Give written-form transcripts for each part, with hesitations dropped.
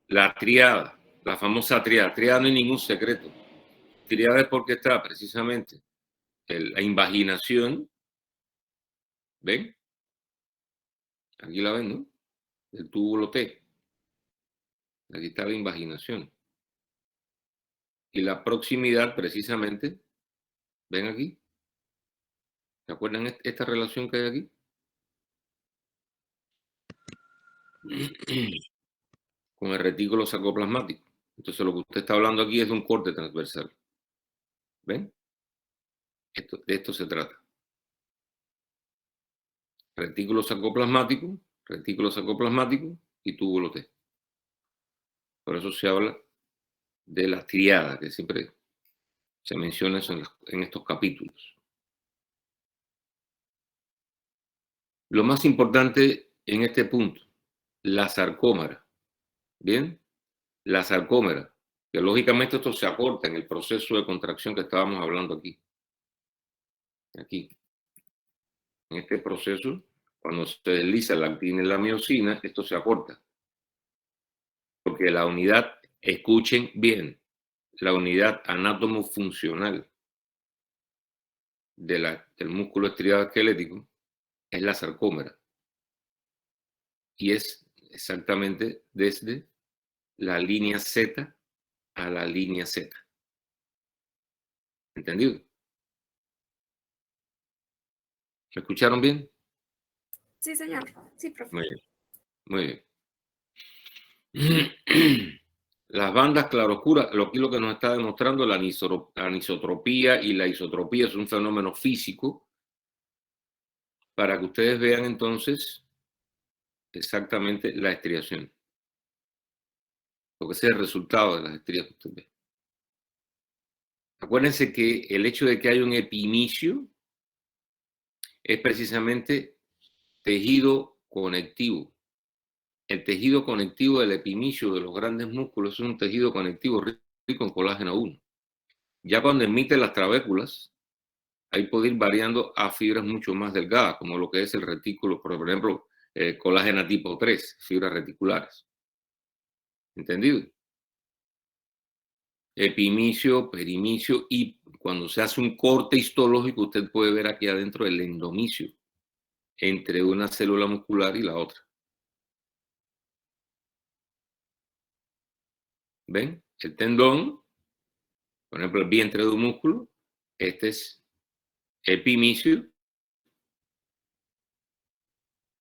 La triada, la famosa triada. Triada no hay ningún secreto. Triada es porque está precisamente la invaginación. ¿Ven? Aquí la ven, ¿no? El túbulo T. Aquí está la invaginación. Y la proximidad, precisamente, ¿ven aquí? ¿Se acuerdan esta relación que hay aquí? Con el retículo sarcoplasmático. Entonces lo que usted está hablando aquí es de un corte transversal. ¿Ven? De esto se trata. Retículo sarcoplasmático y túbulo T. Por eso se habla de la triada, que siempre se menciona eso en estos capítulos. Lo más importante en este punto, la sarcómera. ¿Bien? La sarcómera, que lógicamente esto se acorta en el proceso de contracción que estábamos hablando aquí. Aquí. En este proceso, cuando se desliza la actina y la miosina, esto se acorta. Porque la unidad, escuchen bien, la unidad anátomo-funcional del músculo estriado esquelético es la sarcómera. Y es exactamente desde la línea Z a la línea Z. ¿Entendido? ¿Me escucharon bien? Sí, señor. Sí, profe. Muy bien. Muy bien. Las bandas claroscuras, lo que nos está demostrando la anisotropía y la isotropía es un fenómeno físico para que ustedes vean entonces exactamente la estriación. Lo que es el resultado de las estrías que usted ve. Acuérdense que el hecho de que haya un epimicio es precisamente tejido conectivo. El tejido conectivo del epimicio de los grandes músculos es un tejido conectivo rico en colágeno 1. Ya cuando emite las trabéculas, ahí puede ir variando a fibras mucho más delgadas, como lo que es el retículo, por ejemplo, colágeno tipo 3, fibras reticulares. ¿Entendido? Epimicio, perimicio, y cuando se hace un corte histológico, usted puede ver aquí adentro el endomicio entre una célula muscular y la otra. ¿Ven? El tendón, por ejemplo, el vientre de un músculo, este es epimicio.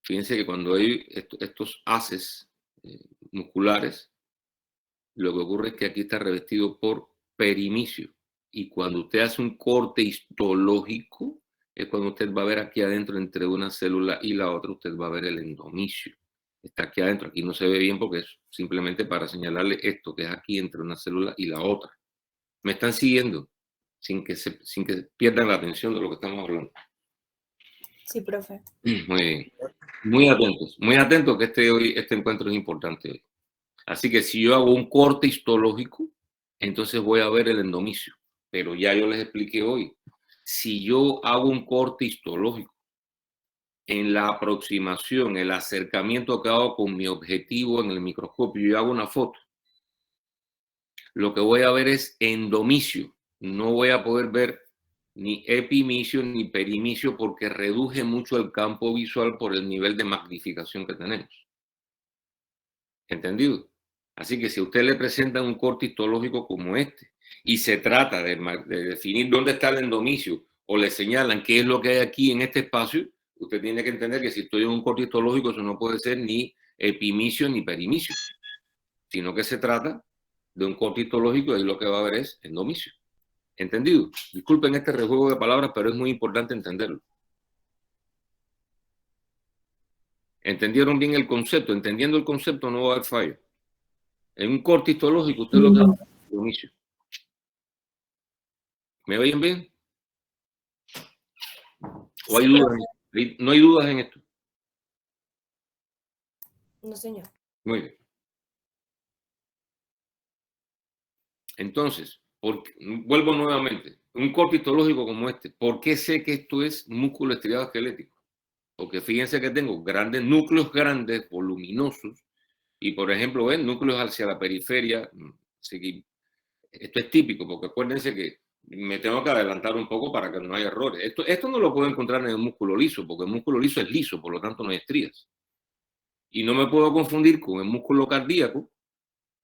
Fíjense que cuando hay estos haces musculares, lo que ocurre es que aquí está revestido por perimicio. Y cuando usted hace un corte histológico, es cuando usted va a ver aquí adentro, entre una célula y la otra, usted va a ver el endomicio. Está aquí adentro, aquí no se ve bien porque es simplemente para señalarle esto que es aquí entre una célula y la otra. ¿Me están siguiendo? Sin que pierdan la atención de lo que estamos hablando. Sí, profe. Muy bien. Muy atentos que este encuentro es importante hoy. Así que si yo hago un corte histológico, entonces voy a ver el endomicio. Pero ya yo les expliqué hoy, si yo hago un corte histológico en la aproximación, el acercamiento que hago con mi objetivo en el microscopio, yo hago una foto, lo que voy a ver es endomicio. No voy a poder ver ni epimicio ni perimicio porque reduje mucho el campo visual por el nivel de magnificación que tenemos. ¿Entendido? Así que si a usted le presentan un corte histológico como este y se trata de definir dónde está el endomicio o le señalan qué es lo que hay aquí en este espacio, usted tiene que entender que si estoy en un corte histológico eso no puede ser ni epimicio ni perimicio, sino que se trata de un corte histológico y lo que va a haber es endomicio. ¿Entendido? Disculpen este rejuego de palabras, pero es muy importante entenderlo. ¿Entendieron bien el concepto? Entendiendo el concepto no va a haber fallo. En un corte histológico usted lo que va a hacer es endomicio. ¿Me oyen bien? ¿O hay dudas? ¿No hay dudas en esto? No, señor. Muy bien. Entonces, vuelvo nuevamente. Un corte histológico como este, ¿por qué sé que esto es músculo estriado esquelético? Porque fíjense que tengo grandes núcleos grandes, voluminosos, Y por ejemplo, ven núcleos hacia la periferia. Esto es típico, porque acuérdense que me tengo que adelantar un poco para que no haya errores. Esto no lo puedo encontrar en el músculo liso, porque el músculo liso es liso, por lo tanto no hay estrías. Y no me puedo confundir con el músculo cardíaco,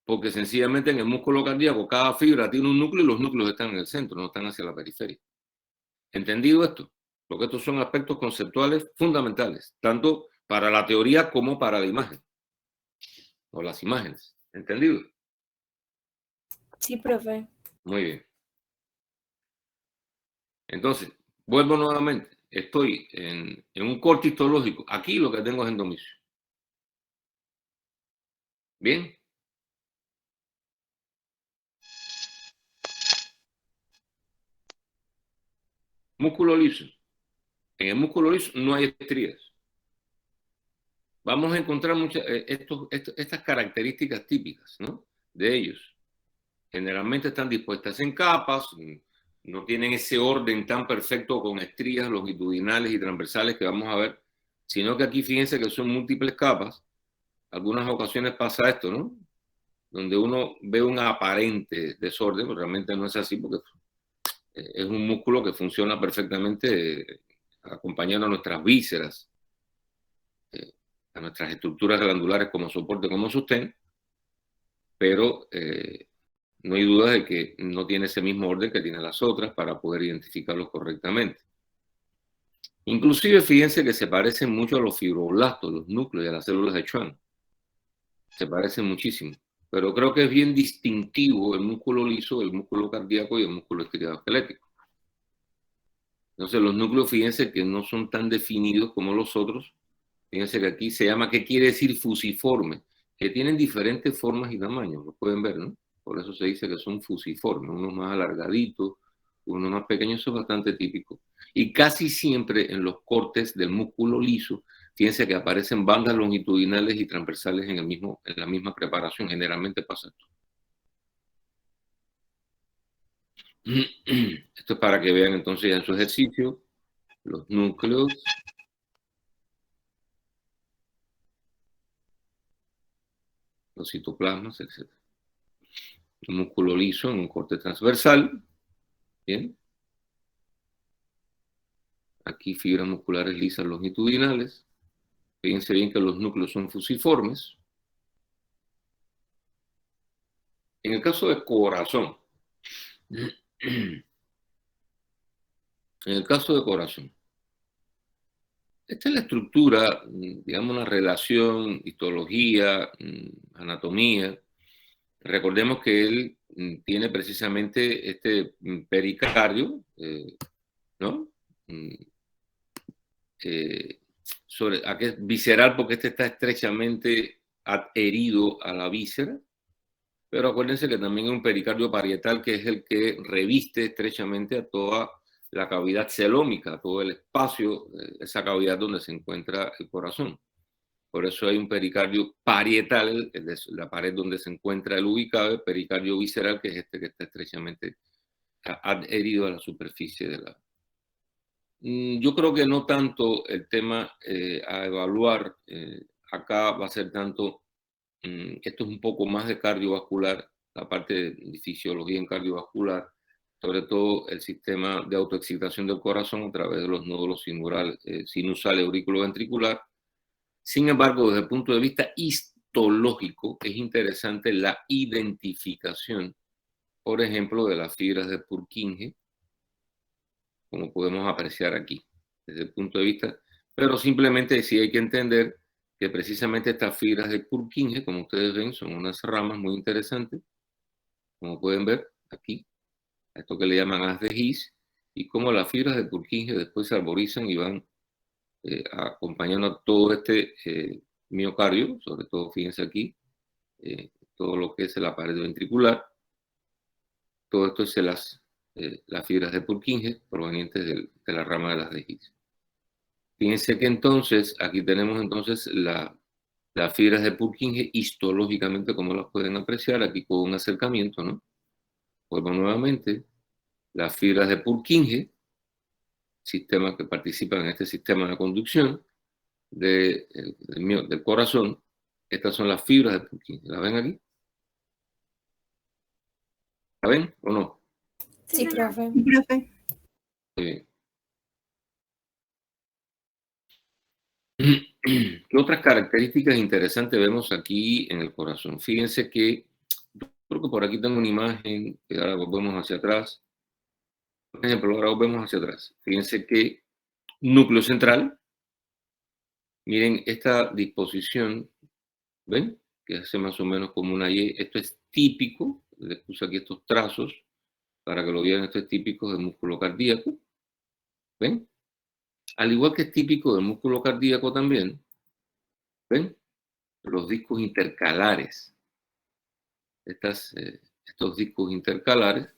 porque sencillamente en el músculo cardíaco cada fibra tiene un núcleo y los núcleos están en el centro, no están hacia la periferia. ¿Entendido esto? Porque estos son aspectos conceptuales fundamentales, tanto para la teoría como para la imagen, o las imágenes. ¿Entendido? Sí, profe. Muy bien. Entonces, vuelvo nuevamente. Estoy en un corte histológico. Aquí lo que tengo es endomisio. ¿Bien? Músculo liso. En el músculo liso no hay estrías. Vamos a encontrar muchas estas características típicas, ¿no? De ellos. Generalmente están dispuestas en capas, no tienen ese orden tan perfecto con estrías longitudinales y transversales que vamos a ver, sino que aquí fíjense que son múltiples capas. Algunas ocasiones pasa esto, ¿no? Donde uno ve un aparente desorden, pero realmente no es así porque es un músculo que funciona perfectamente acompañando a nuestras vísceras, a nuestras estructuras glandulares como soporte, como sostén, pero no hay duda de que no tiene ese mismo orden que tienen las otras para poder identificarlos correctamente. Inclusive fíjense que se parecen mucho a los fibroblastos, los núcleos de las células de Schwann. Se parecen muchísimo. Pero creo que es bien distintivo el músculo liso, el músculo cardíaco y el músculo estriado-esquelético. Entonces los núcleos, fíjense que no son tan definidos como los otros. Fíjense que aquí se llama, ¿qué quiere decir fusiforme? Que tienen diferentes formas y tamaños, lo pueden ver, ¿no? Por eso se dice que son fusiformes, unos más alargaditos, unos más pequeños, eso es bastante típico. Y casi siempre en los cortes del músculo liso, fíjense que aparecen bandas longitudinales y transversales en la misma preparación, generalmente pasa esto. Esto es para que vean entonces ya en su ejercicio los núcleos, los citoplasmas, etc. El músculo liso en un corte transversal. Bien. Aquí fibras musculares lisas longitudinales. Fíjense bien que los núcleos son fusiformes. En el caso de corazón, esta es la estructura, digamos, una relación, histología, anatomía. Recordemos que él tiene precisamente este pericardio, ¿no? Visceral, porque este está estrechamente adherido a la víscera, pero acuérdense que también hay un pericardio parietal que es el que reviste estrechamente a toda la cavidad celómica, todo el espacio, esa cavidad donde se encuentra el corazón. Por eso hay un pericardio parietal, la pared donde se encuentra el ubicado, el pericardio visceral, que es este que está estrechamente adherido a la superficie de la... Yo creo que no tanto el tema a evaluar acá va a ser tanto, esto es un poco más de cardiovascular, la parte de fisiología en cardiovascular, sobre todo el sistema de autoexcitación del corazón a través de los nódulos sinusal auriculoventricular. Sin embargo, desde el punto de vista histológico, es interesante la identificación, por ejemplo, de las fibras de Purkinje, como podemos apreciar aquí, desde el punto de vista, pero simplemente sí hay que entender que precisamente estas fibras de Purkinje, como ustedes ven, son unas ramas muy interesantes, como pueden ver aquí, esto que le llaman haz de His, y cómo las fibras de Purkinje después se arborizan y van acompañando a todo este miocardio, sobre todo, fíjense aquí, todo lo que es la pared ventricular, todo esto es las fibras de Purkinje provenientes de la rama de las de His. Fíjense que entonces, aquí tenemos entonces las fibras de Purkinje histológicamente, como las pueden apreciar, aquí con un acercamiento, ¿no? Vuelvo nuevamente, las fibras de Purkinje, sistemas que participan en este sistema de conducción del corazón, Estas son las fibras de Purkinje. ¿La ven aquí? ¿La ven o no? Sí, profe. Sí, profe. Muy bien. ¿Qué otras características interesantes vemos aquí en el corazón? Fíjense que creo que por aquí tengo una imagen que ahora volvemos hacia atrás. Por ejemplo, ahora volvemos hacia atrás. Fíjense que núcleo central. Miren esta disposición, ¿ven? Que hace más o menos como una Y. Esto es típico. Les puse aquí estos trazos para que lo vieran. Esto es típico del músculo cardíaco. ¿Ven? Al igual que es típico del músculo cardíaco también, ¿ven? Los discos intercalares. Estos discos intercalares,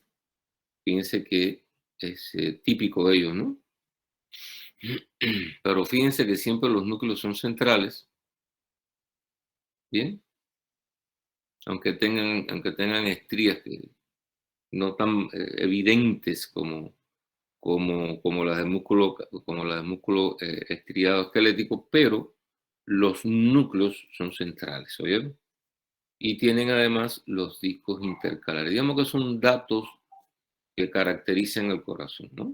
fíjense que es típico de ellos, ¿no? Pero fíjense que siempre los núcleos son centrales, ¿bien? Aunque tengan estrías que no tan evidentes como las del músculo estriado esquelético, pero los núcleos son centrales, ¿oyeron? Y tienen además los discos intercalares. Digamos que son datos que caracterizan el corazón, ¿no?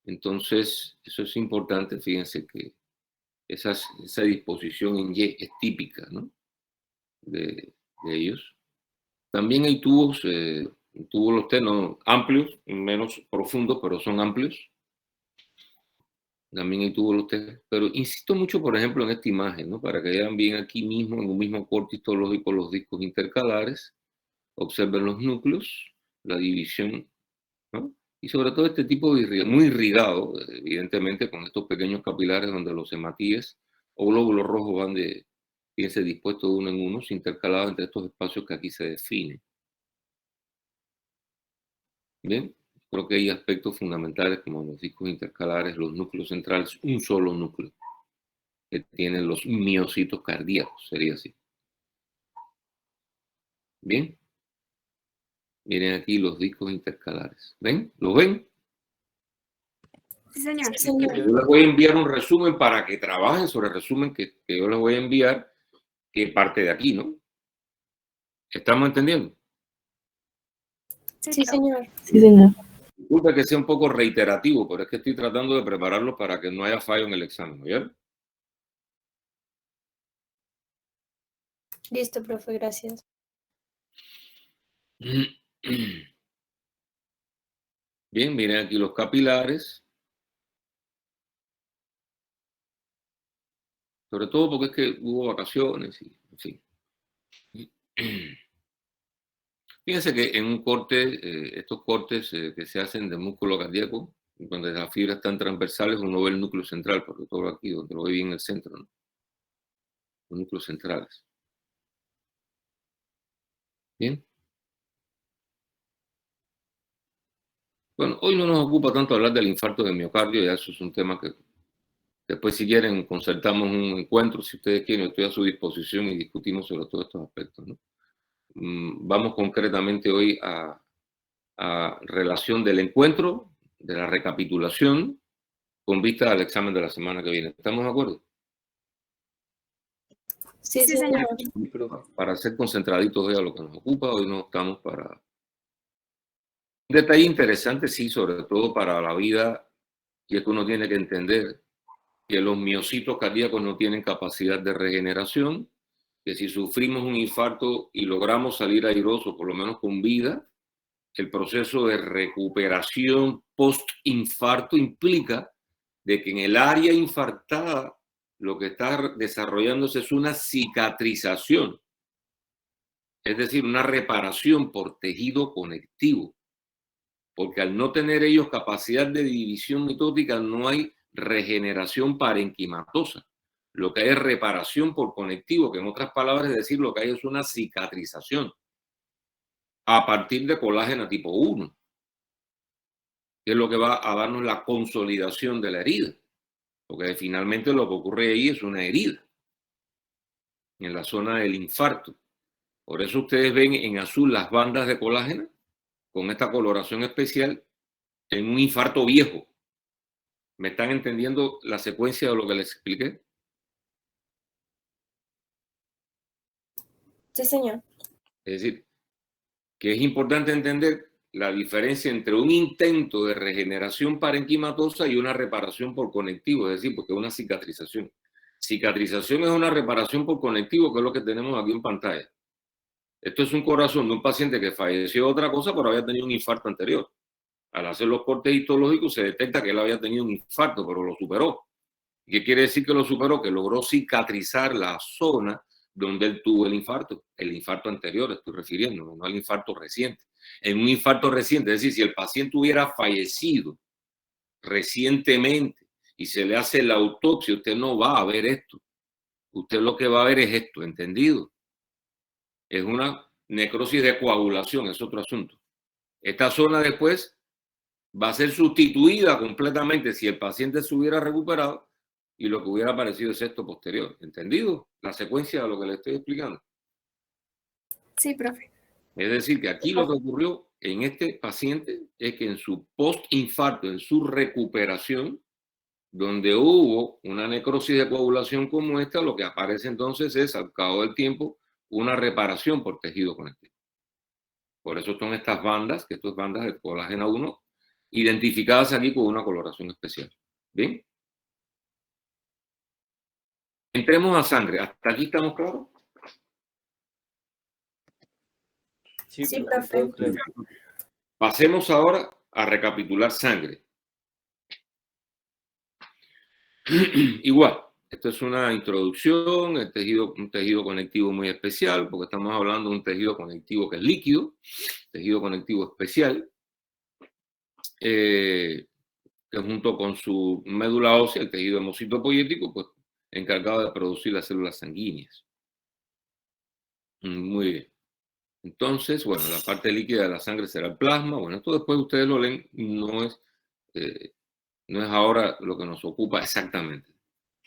Entonces, eso es importante, fíjense que esa disposición en Y es típica, ¿no? de ellos. También hay tubos los no amplios, menos profundos, pero son amplios. También hay tubos los T, pero insisto mucho, por ejemplo, en esta imagen, ¿no? Para que vean bien aquí mismo, en un mismo corte histológico, los discos intercalares. Observen los núcleos, la división, ¿no? Y sobre todo este tipo de muy irrigado, evidentemente, con estos pequeños capilares donde los hematíes o glóbulos rojos van fíjense, dispuestos de uno en uno, intercalados entre estos espacios que aquí se definen. Bien, creo que hay aspectos fundamentales como los discos intercalares, los núcleos centrales, un solo núcleo que tienen los miocitos cardíacos, sería así. Bien, miren aquí los discos intercalares. ¿Ven? ¿Los ven? Sí, señor. Sí, señor. Yo les voy a enviar un resumen para que trabajen sobre el resumen que yo les voy a enviar, que parte de aquí, ¿no? ¿Estamos entendiendo? Sí, señor. Sí, señor. Disculpe que sea un poco reiterativo, pero es que estoy tratando de prepararlo para que no haya fallo en el examen, ¿oyeron? Listo, profe, gracias. Bien, miren aquí los capilares. Sobre todo porque es que hubo vacaciones y, en fin. Fíjense que en un corte, estos cortes que se hacen de músculo cardíaco, donde las fibras están transversales, uno ve el núcleo central, porque todo aquí, donde lo ve bien en el centro, ¿no? Los núcleos centrales. Bien. Bueno, hoy no nos ocupa tanto hablar del infarto de miocardio, ya eso es un tema que después, si quieren, concertamos un encuentro, si ustedes quieren, estoy a su disposición y discutimos sobre todos estos aspectos, ¿no? Vamos concretamente hoy a relación del encuentro, de la recapitulación, con vista al examen de la semana que viene. ¿Estamos de acuerdo? Sí, señor. Para ser concentraditos hoy a lo que nos ocupa, hoy no estamos para... Un detalle interesante, sí, sobre todo para la vida, y es que uno tiene que entender que los miocitos cardíacos no tienen capacidad de regeneración, que si sufrimos un infarto y logramos salir airosos, por lo menos con vida, el proceso de recuperación post-infarto implica de que en el área infartada lo que está desarrollándose es una cicatrización, es decir, una reparación por tejido conectivo, porque al no tener ellos capacidad de división mitótica no hay regeneración parenquimatosa. Lo que hay es reparación por conectivo, que en otras palabras es decir, lo que hay es una cicatrización a partir de colágeno tipo 1, que es lo que va a darnos la consolidación de la herida, porque finalmente lo que ocurre ahí es una herida en la zona del infarto. Por eso ustedes ven en azul las bandas de colágeno con esta coloración especial en un infarto viejo. ¿Me están entendiendo la secuencia de lo que les expliqué? Sí, señor. Es decir, que es importante entender la diferencia entre un intento de regeneración parenquimatosa y una reparación por conectivo, es decir, porque es una cicatrización. Cicatrización es una reparación por conectivo, que es lo que tenemos aquí en pantalla. Esto es un corazón de un paciente que falleció de otra cosa, pero había tenido un infarto anterior. Al hacer los cortes histológicos se detecta que él había tenido un infarto, pero lo superó. ¿Qué quiere decir que lo superó? Que logró cicatrizar la zona donde él tuvo el infarto anterior, estoy refiriéndome, no al infarto reciente. En un infarto reciente, es decir, si el paciente hubiera fallecido recientemente y se le hace la autopsia, usted no va a ver esto. Usted lo que va a ver es esto, ¿entendido? Es una necrosis de coagulación, es otro asunto. Esta zona después va a ser sustituida completamente si el paciente se hubiera recuperado y lo que hubiera aparecido es esto posterior. ¿Entendido? La secuencia de lo que le estoy explicando. Sí, profe. Es decir, que aquí lo que ocurrió en este paciente es que en su postinfarto, en su recuperación, donde hubo una necrosis de coagulación como esta, lo que aparece entonces es, al cabo del tiempo, una reparación por tejido conectivo. Por eso son estas bandas, que estas bandas de colágeno 1, identificadas aquí con una coloración especial. ¿Bien? Entremos a sangre. ¿Hasta aquí estamos claros? Sí, profe. Pasemos ahora a recapitular sangre. Igual, esto es una introducción, un tejido conectivo muy especial, porque estamos hablando de un tejido conectivo que es líquido, tejido conectivo especial, que junto con su médula ósea, el tejido hemocitopoyético, pues encargado de producir las células sanguíneas. Muy bien. Entonces, bueno, la parte líquida de la sangre será el plasma. Bueno, esto después ustedes lo leen, no es ahora lo que nos ocupa exactamente.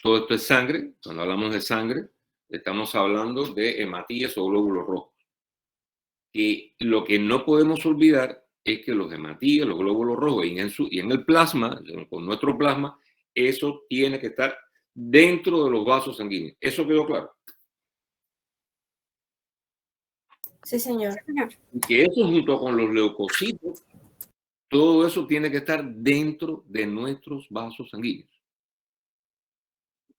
Todo esto es sangre. Cuando hablamos de sangre, estamos hablando de hematíes o glóbulos rojos. Y lo que no podemos olvidar es que los hematíes, los glóbulos rojos y en el plasma, con nuestro plasma, eso tiene que estar dentro de los vasos sanguíneos. ¿Eso quedó claro? Sí, señor. Que eso junto con los leucocitos, todo eso tiene que estar dentro de nuestros vasos sanguíneos.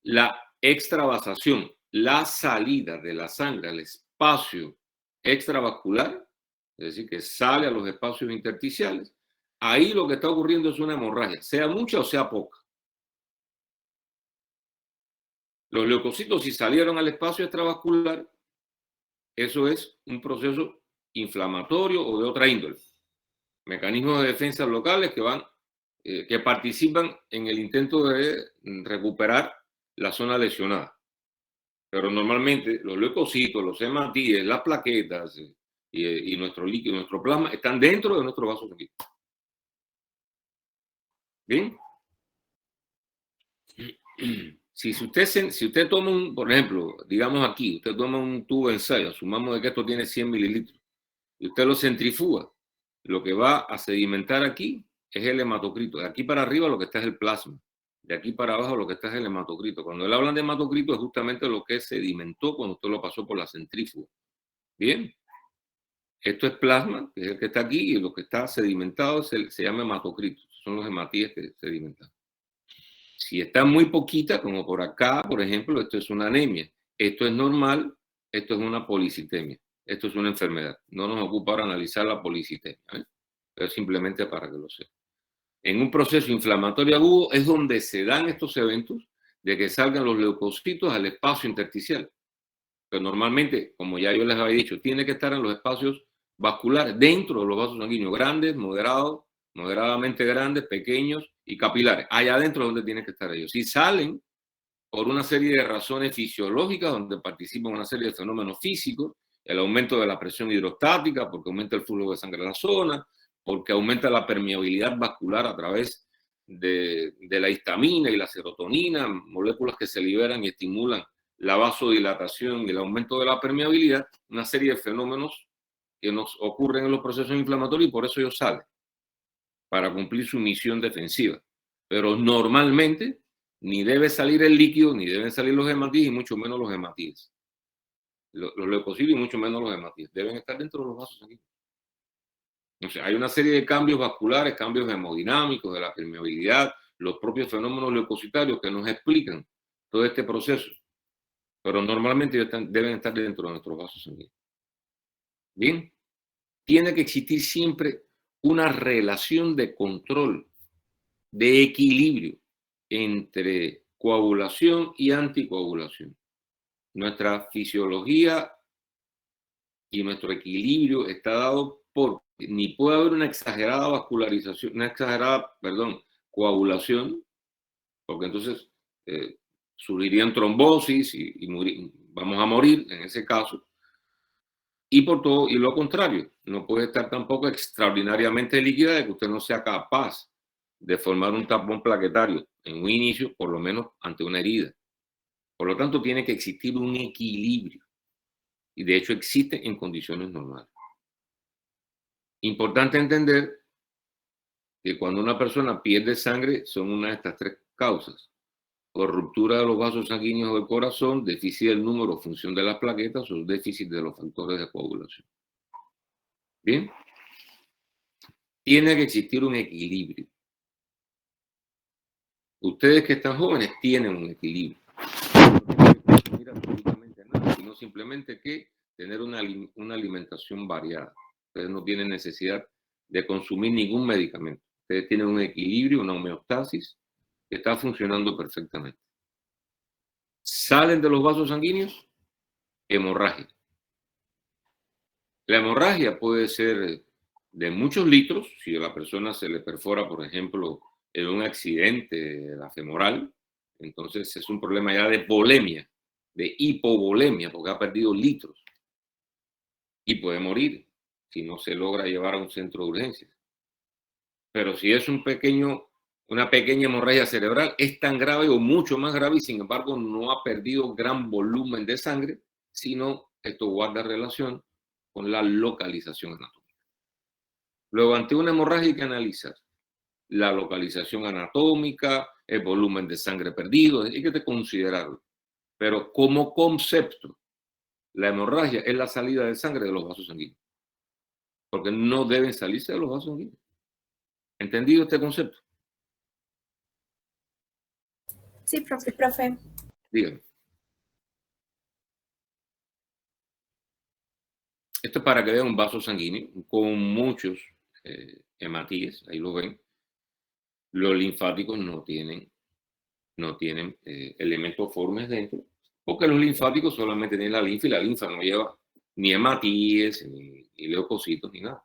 La extravasación, la salida de la sangre al espacio extravascular, es decir, que sale a los espacios intersticiales, ahí lo que está ocurriendo es una hemorragia, sea mucha o sea poca. Los leucocitos, si salieron al espacio extravascular, eso es un proceso inflamatorio o de otra índole. Mecanismos de defensa locales que participan en el intento de recuperar la zona lesionada. Pero normalmente los leucocitos, los hematíes, las plaquetas y nuestro líquido, nuestro plasma, están dentro de nuestro vaso sanguíneo. ¿Bien? Si usted toma por ejemplo, digamos aquí, usted toma un tubo de ensayo, asumamos de que esto tiene 100 mililitros, y usted lo centrifuga, lo que va a sedimentar aquí es el hematocrito. De aquí para arriba lo que está es el plasma. De aquí para abajo lo que está es el hematocrito. Cuando él habla de hematocrito es justamente lo que sedimentó cuando usted lo pasó por la centrífuga. Bien. Esto es plasma, que es el que está aquí, y lo que está sedimentado se llama hematocrito. Son los hematíes que sedimentan. Si está muy poquita, como por acá, por ejemplo, esto es una anemia. Esto es normal, esto es una policitemia. Esto es una enfermedad. No nos ocupa ahora analizar la policitemia, pero simplemente para que lo sepan. En un proceso inflamatorio agudo es donde se dan estos eventos de que salgan los leucocitos al espacio intersticial. Pero normalmente, como ya yo les había dicho, tiene que estar en los espacios vasculares, dentro de los vasos sanguíneos, grandes, moderados, moderadamente grandes, pequeños y capilares. Allá adentro es donde tienen que estar ellos. Si salen por una serie de razones fisiológicas, donde participan una serie de fenómenos físicos, el aumento de la presión hidrostática, porque aumenta el flujo de sangre en la zona, porque aumenta la permeabilidad vascular a través de la histamina y la serotonina, moléculas que se liberan y estimulan la vasodilatación y el aumento de la permeabilidad, una serie de fenómenos que nos ocurren en los procesos inflamatorios y por eso ellos salen, para cumplir su misión defensiva. Pero normalmente ni debe salir el líquido, ni deben salir los hematíes y mucho menos los hematíes. Los leucocitos y mucho menos los hematíes deben estar dentro de los vasos sanguíneos. O sea, hay una serie de cambios vasculares, cambios hemodinámicos de la permeabilidad, los propios fenómenos leucocitarios que nos explican todo este proceso. Pero normalmente deben estar dentro de nuestros vasos sanguíneos. Bien, tiene que existir siempre una relación de control, de equilibrio entre coagulación y anticoagulación. Nuestra fisiología y nuestro equilibrio está dado por ni puede haber una exagerada vascularización, coagulación, porque entonces surgirían trombosis y vamos a morir en ese caso. Y por todo, y lo contrario, no puede estar tampoco extraordinariamente líquida de que usted no sea capaz de formar un tapón plaquetario en un inicio, por lo menos ante una herida. Por lo tanto, tiene que existir un equilibrio. Y de hecho existe en condiciones normales. Importante entender que cuando una persona pierde sangre son una de estas tres causas: o ruptura de los vasos sanguíneos del corazón, déficit del número o función de las plaquetas, o déficit de los factores de coagulación. Bien, tiene que existir un equilibrio. Ustedes que están jóvenes tienen un equilibrio. No tienen que consumir absolutamente nada, sino simplemente que tener una alimentación variada. Ustedes no tienen necesidad de consumir ningún medicamento. Ustedes tienen un equilibrio, una homeostasis que está funcionando perfectamente. Salen de los vasos sanguíneos, hemorragia. La hemorragia puede ser de muchos litros, si a la persona se le perfora, por ejemplo, en un accidente de la femoral, entonces es un problema ya de volemia, de hipovolemia, porque ha perdido litros y puede morir si no se logra llevar a un centro de urgencias. Pero si es una pequeña hemorragia cerebral, es tan grave o mucho más grave y sin embargo no ha perdido gran volumen de sangre, sino esto guarda relación con la localización anatómica. Luego, ante una hemorragia hay que analizar la localización anatómica, el volumen de sangre perdido, hay que considerarlo. Pero como concepto, la hemorragia es la salida de sangre de los vasos sanguíneos, porque no deben salirse de los vasos sanguíneos. ¿Entendido este concepto? Sí, profe. Dígame. Esto es para que vean un vaso sanguíneo con muchos hematíes, ahí lo ven. Los linfáticos no tienen elementos formes dentro, porque los linfáticos solamente tienen la linfa y la linfa no lleva ni hematíes, ni leucocitos, ni nada.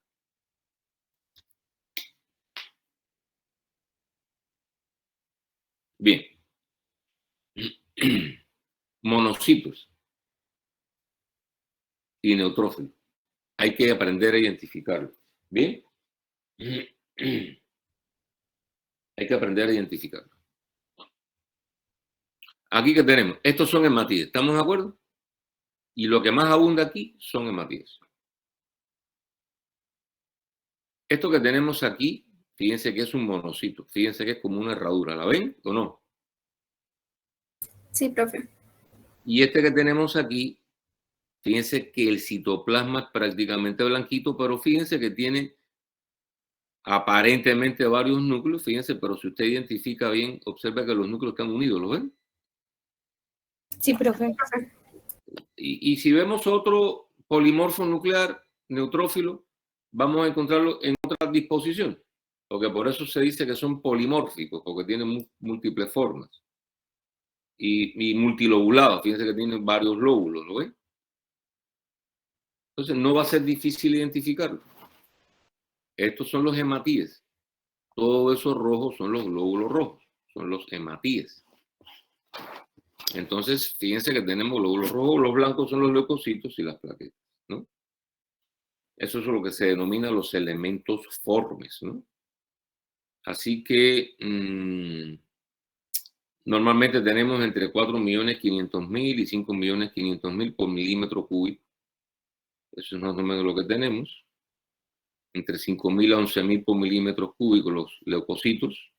Bien. Monocitos y neutrófilos. Hay que aprender a identificarlos. Bien. Hay que aprender a identificarlos. Aquí que tenemos, estos son hematíes, ¿estamos de acuerdo? Y lo que más abunda aquí son hematíes. Esto que tenemos aquí, fíjense que es un monocito, fíjense que es como una herradura, ¿la ven o no? Sí, profe. Y este que tenemos aquí, fíjense que el citoplasma es prácticamente blanquito, pero fíjense que tiene aparentemente varios núcleos, fíjense, pero si usted identifica bien, observa que los núcleos están unidos, ¿lo ven? Sí, profe. Y si vemos otro polimorfo nuclear neutrófilo, vamos a encontrarlo en otra disposición, porque por eso se dice que son polimórficos, porque tienen múltiples formas. Y multilobulados, fíjense que tienen varios lóbulos, ¿lo ven? Entonces no va a ser difícil identificarlo. Estos son los hematíes. Todos esos rojos son los glóbulos rojos, son los hematíes. Entonces, fíjense que tenemos glóbulos rojos, los blancos son los leucocitos y las plaquetas, ¿no? Eso es lo que se denomina los elementos formes, ¿no? Así que normalmente tenemos entre 4.500.000 y 5.500.000 por milímetro cúbico. Eso es más o menos lo que tenemos. Entre 5.000 a 11.000 por milímetro cúbico los leucocitos.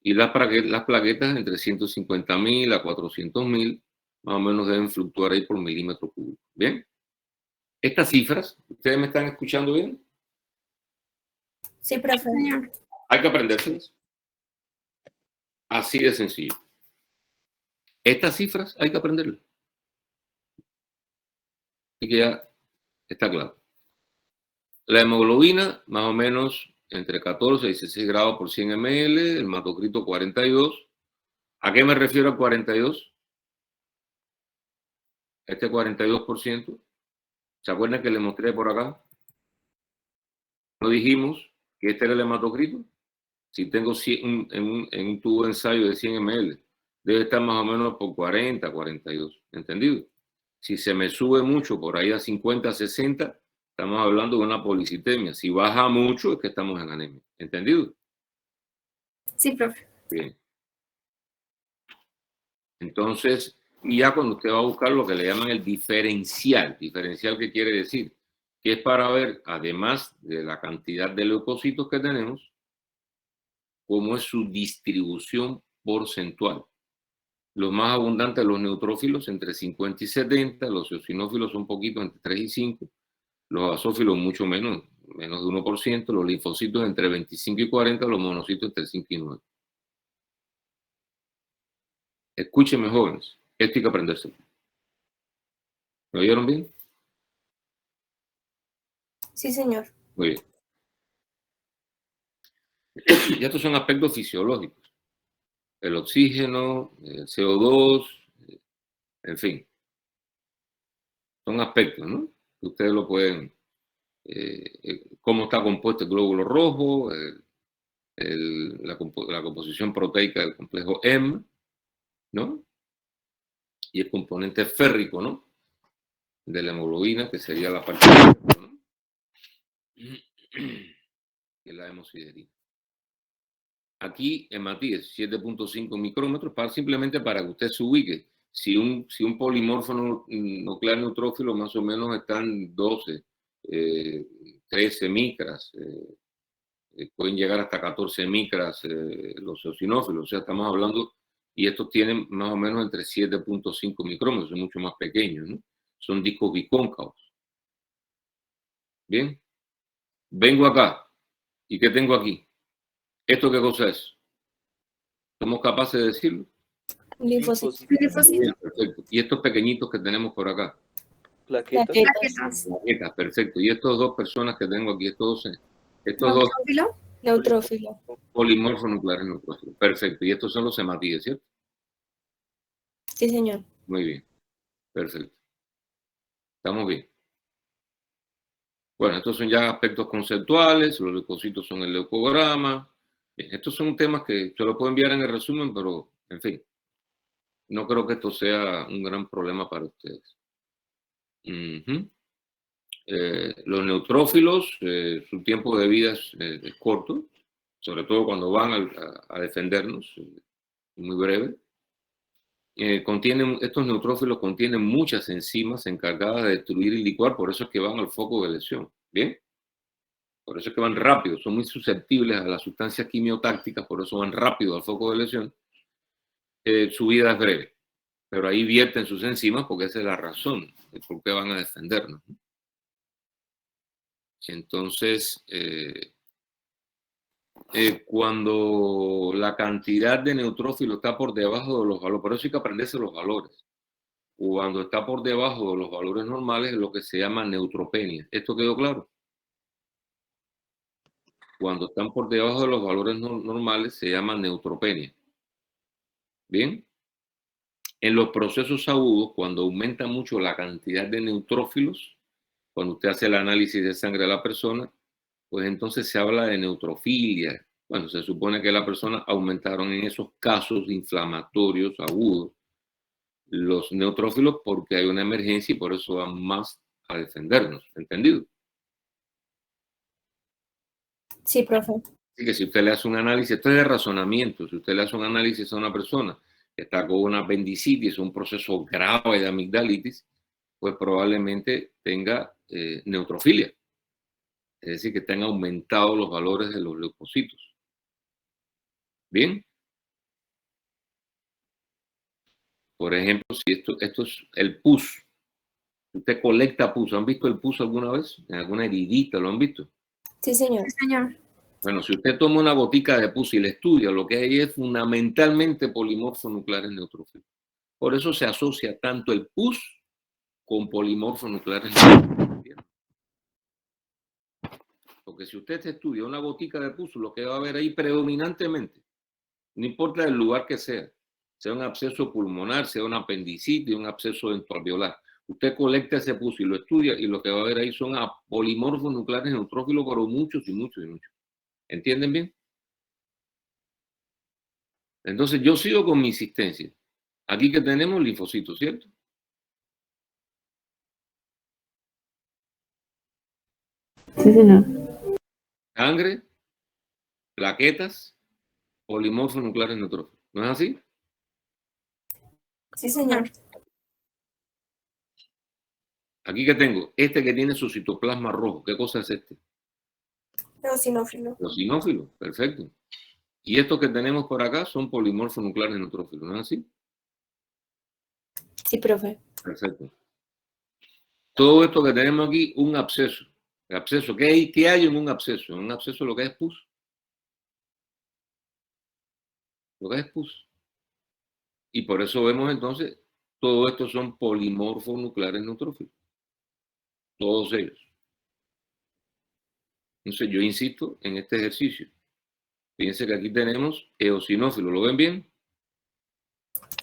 Y las plaquetas entre 150.000 a 400.000 más o menos deben fluctuar ahí por milímetro cúbico. Bien. Estas cifras, ¿ustedes me están escuchando bien? Sí, profe. Señor. Hay que aprendérselas. Así de sencillo. Estas cifras hay que aprenderlas. Así que ya está claro. La hemoglobina, más o menos entre 14 y 16 grados por 100 ml, el hematocrito 42. ¿A qué me refiero a 42? Este 42%. ¿Se acuerdan que le mostré por acá? ¿No dijimos que este era el hematocrito? Si tengo 100, en un tubo de ensayo de 100 ml, debe estar más o menos por 40, 42. ¿Entendido? Si se me sube mucho, por ahí a 50, 60, estamos hablando de una policitemia. Si baja mucho, es que estamos en anemia. ¿Entendido? Sí, profe. Bien. Entonces, y ya cuando usted va a buscar lo que le llaman el diferencial, ¿qué quiere decir? Que es para ver, además de la cantidad de leucocitos que tenemos, cómo es su distribución porcentual. Los más abundantes, los neutrófilos, entre 50 y 70, los eosinófilos un poquito entre 3 y 5, los basófilos mucho menos, menos de 1%, los linfocitos entre 25 y 40, los monocitos entre 5 y 9. Escúchenme, jóvenes, esto hay que aprenderse. ¿Me oyeron bien? Sí, señor. Muy bien. Y estos son aspectos fisiológicos. El oxígeno, el CO2, en fin. Son aspectos, ¿no? Ustedes lo pueden... cómo está compuesto el glóbulo rojo, la composición proteica del complejo M, ¿no? Y el componente férrico, ¿no? De la hemoglobina, que sería la parte de, ¿no? Que la hemosiderina. Aquí en Matías, 7.5 micrómetros, simplemente para que usted se ubique. Si un polimorfo nuclear neutrófilo más o menos están 12, 13 micras, pueden llegar hasta 14 micras los eosinófilos, o sea, estamos hablando, y estos tienen más o menos entre 7.5 micrómetros, son mucho más pequeños, ¿no? Son discos bicóncavos. Bien, vengo acá, ¿y qué tengo aquí? ¿Esto qué cosa es? ¿Somos capaces de decirlo? Linfocitos. Linfocitos. Perfecto. ¿Y estos pequeñitos que tenemos por acá? Plaquetas. Plaquetas, perfecto. ¿Y estos dos personas que tengo aquí? Estos dos Neutrófilo. Neutrófilo. polimorfos nucleares neutrófilos. Perfecto. Y estos son los hematíes, ¿cierto? Sí, señor. Muy bien. Perfecto. Estamos bien. Bueno, estos son ya aspectos conceptuales. Los leucocitos son el leucograma. Bien, estos son temas que se lo puedo enviar en el resumen, pero, en fin, no creo que esto sea un gran problema para ustedes. Los neutrófilos, su tiempo de vida es corto, sobre todo cuando van a defendernos, muy breve. Estos neutrófilos contienen muchas enzimas encargadas de destruir y licuar, por eso es que van al foco de lesión. ¿Bien? Por eso es que van rápido, son muy susceptibles a las sustancias quimiotácticas, por eso van rápido al foco de lesión. Su vida es breve, pero ahí vierten sus enzimas porque esa es la razón de por qué van a defendernos. Entonces, cuando la cantidad de neutrófilos está por debajo de los valores, por eso hay que aprenderse los valores. Cuando está por debajo de los valores normales es lo que se llama neutropenia. ¿Esto quedó claro? Cuando están por debajo de los valores normales se llama neutropenia. Bien. En los procesos agudos, cuando aumenta mucho la cantidad de neutrófilos, cuando usted hace el análisis de sangre de la persona, pues entonces se habla de neutrofilia. Bueno, se supone que la persona aumentaron en esos casos inflamatorios agudos los neutrófilos porque hay una emergencia y por eso van más a defendernos. ¿Entendido? Sí, profe. Así que si usted le hace un análisis, esto es de razonamiento, si usted le hace un análisis a una persona que está con una apendicitis, un proceso grave de amigdalitis, pues probablemente tenga neutrofilia. Es decir, que tengan aumentado los valores de los leucocitos. Bien. Por ejemplo, si esto es el pus. Usted colecta pus. ¿Han visto el pus alguna vez? ¿En alguna heridita lo han visto? Sí, señor. Sí, señor. Bueno, si usted toma una gotica de pus y la estudia, lo que hay es fundamentalmente polimorfos nucleares neutrófilos. Por eso se asocia tanto el pus con polimorfos nucleares neutrófilos. Porque si usted estudia una gotica de pus, lo que va a ver ahí predominantemente, no importa el lugar que sea un absceso pulmonar, sea una apendicitis, un absceso alveolar, usted colecta ese pus y lo estudia y lo que va a ver ahí son polimorfos nucleares neutrófilos, pero muchos y muchos y muchos. ¿Entienden bien? Entonces yo sigo con mi insistencia. Aquí que tenemos linfocitos, ¿cierto? Sí, señor. Sangre, plaquetas, polimorfos nucleares neutrófilos. ¿No es así? Sí, señor. Aquí que tengo, este que tiene su citoplasma rojo. ¿Qué cosa es este? Eosinófilo. Eosinófilo, perfecto. Y estos que tenemos por acá son polimorfos nucleares neutrófilos, ¿no es así? Sí, profe. Perfecto. Todo esto que tenemos aquí, un absceso. El absceso, ¿qué hay en un absceso? En un absceso lo que es pus. Lo que es pus. Y por eso vemos entonces, todo esto son polimorfos nucleares neutrófilos. Todos ellos. Entonces yo insisto en este ejercicio. Fíjense que aquí tenemos eosinófilos, ¿lo ven bien?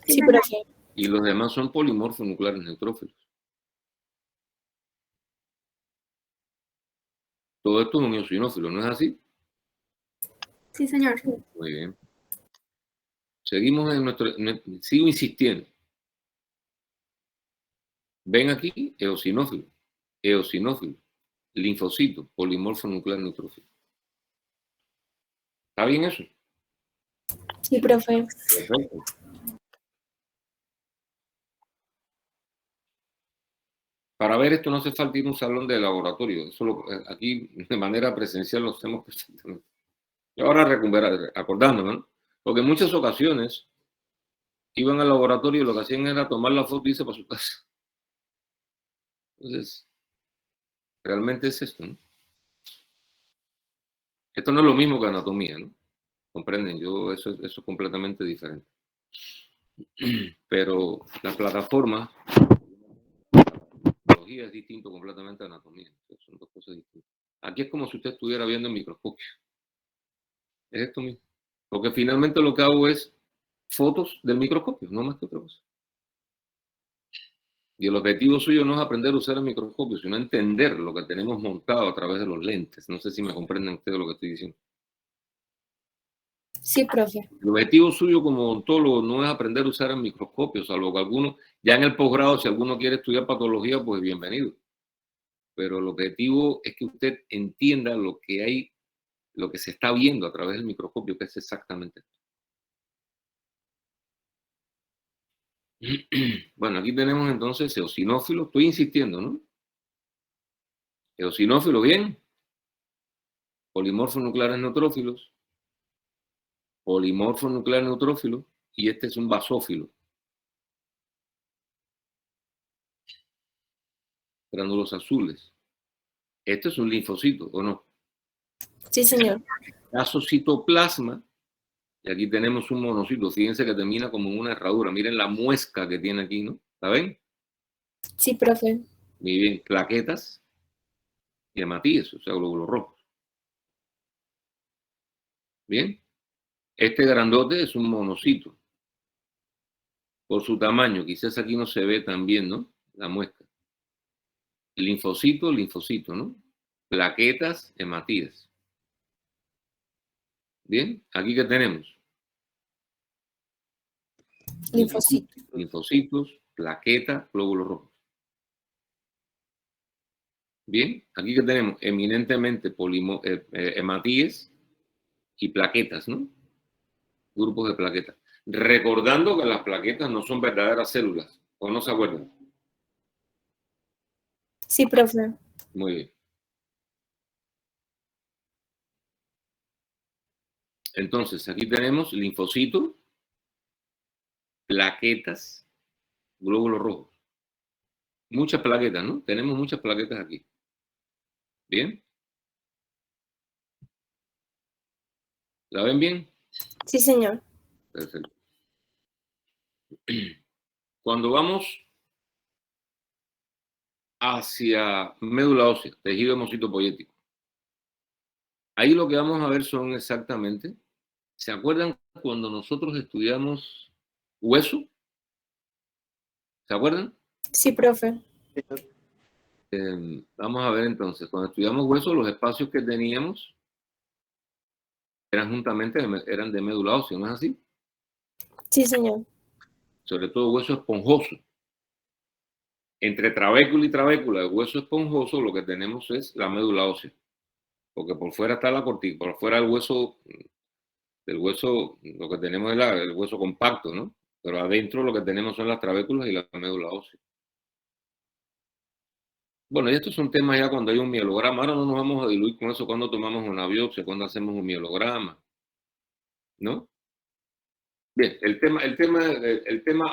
Sí, profe. Y los demás son polimorfos nucleares neutrófilos. Todo esto es un eosinófilo, ¿no es así? Sí, señor. Muy bien. Seguimos sigo insistiendo. Ven aquí, eosinófilo, linfocito, polimorfo nuclear neutrófilo. ¿Está bien eso? Sí, profe. Perfecto. Para ver esto no hace falta ir a un salón de laboratorio. Aquí de manera presencial lo hacemos perfectamente. Y ahora acordándome, ¿no? Porque en muchas ocasiones iban al laboratorio y lo que hacían era tomar la foto y irse para su casa. Entonces, realmente es esto, ¿no? Esto no es lo mismo que anatomía, ¿no? Comprenden, eso es completamente diferente. Pero la plataforma, biología es distinto completamente a anatomía. Son dos cosas distintas. Aquí es como si usted estuviera viendo en microscopio. Es esto mismo. Porque finalmente lo que hago es fotos del microscopio, no más que otra cosa. Y el objetivo suyo no es aprender a usar el microscopio, sino entender lo que tenemos montado a través de los lentes. No sé si me comprenden ustedes lo que estoy diciendo. Sí, profe. El objetivo suyo como odontólogo no es aprender a usar el microscopio, salvo que alguno, ya en el posgrado, si alguno quiere estudiar patología, pues bienvenido. Pero el objetivo es que usted entienda lo que hay, lo que se está viendo a través del microscopio, que es exactamente esto. Bueno, aquí tenemos entonces eosinófilo, estoy insistiendo, ¿no? Eosinófilo, bien. Polimorfos nucleares neutrófilos. Polimorfo nuclear neutrófilo. Y este es un basófilo. Gránulos azules. Este es un linfocito, ¿o no? Sí, señor. Casocitoplasma. Y aquí tenemos un monocito. Fíjense que termina como en una herradura. Miren la muesca que tiene aquí, ¿no? ¿La ven? Sí, profe. Muy bien. Plaquetas y hematíes, o sea, glóbulos rojos. Bien. Este grandote es un monocito. Por su tamaño, quizás aquí no se ve tan bien, ¿no? La muesca. Linfocito, ¿no? Plaquetas, hematíes. Bien, aquí que tenemos linfocitos, plaquetas, glóbulos rojos. Bien, aquí que tenemos eminentemente hematíes y plaquetas, ¿no? Grupos de plaquetas. Recordando que las plaquetas no son verdaderas células, ¿o no se acuerdan? Sí, profe. Muy bien. Entonces, aquí tenemos linfocitos, plaquetas glóbulos rojos. Muchas plaquetas, ¿no? Tenemos muchas plaquetas aquí. ¿Bien? ¿La ven bien? Sí, señor. Perfecto. Cuando vamos hacia médula ósea, tejido hemocitopoyético, ahí lo que vamos a ver son exactamente, ¿se acuerdan cuando nosotros estudiamos hueso? ¿Se acuerdan? Sí, profe. Vamos a ver entonces, cuando estudiamos hueso, los espacios que teníamos eran eran de médula ósea, ¿no es así? Sí, señor. Sobre todo hueso esponjoso. Entre trabécula y trabécula de hueso esponjoso, lo que tenemos es la médula ósea. Porque por fuera está la corteza, por fuera del hueso, lo que tenemos es el hueso compacto, ¿no? Pero adentro lo que tenemos son las trabéculas y la médula ósea. Bueno, y estos son temas ya cuando hay un mielograma. Ahora no nos vamos a diluir con eso cuando tomamos una biopsia, cuando hacemos un mielograma, ¿no? Bien, el tema,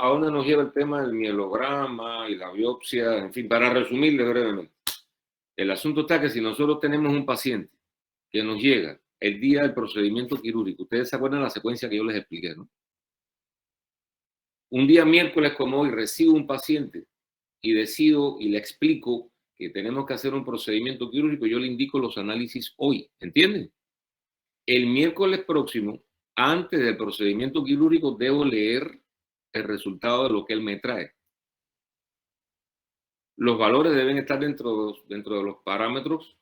¿a dónde nos lleva el tema del mielograma y la biopsia? En fin, para resumirle brevemente. El asunto está que si nosotros tenemos un paciente que nos llega el día del procedimiento quirúrgico, ustedes se acuerdan la secuencia que yo les expliqué, ¿no? Un día miércoles como hoy recibo un paciente y decido y le explico que tenemos que hacer un procedimiento quirúrgico, yo le indico los análisis hoy, ¿entienden? El miércoles próximo, antes del procedimiento quirúrgico, debo leer el resultado de lo que él me trae. Los valores deben estar dentro de los parámetros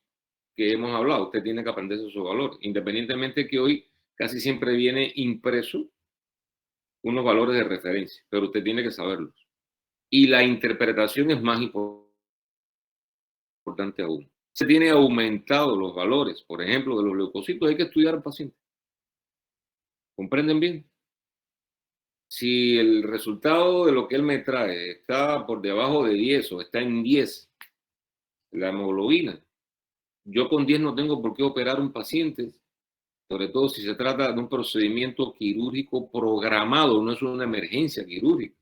que hemos hablado. Usted tiene que aprenderse esos valores, independientemente que hoy casi siempre viene impreso unos valores de referencia, pero usted tiene que saberlos. Y la interpretación es más importante aún. Se tiene aumentados los valores, por ejemplo, de los leucocitos, hay que estudiar al paciente. ¿Comprenden bien? Si el resultado de lo que él me trae está por debajo de 10 o está en 10, la hemoglobina, yo con 10 no tengo por qué operar un paciente, sobre todo si se trata de un procedimiento quirúrgico programado, no es una emergencia quirúrgica.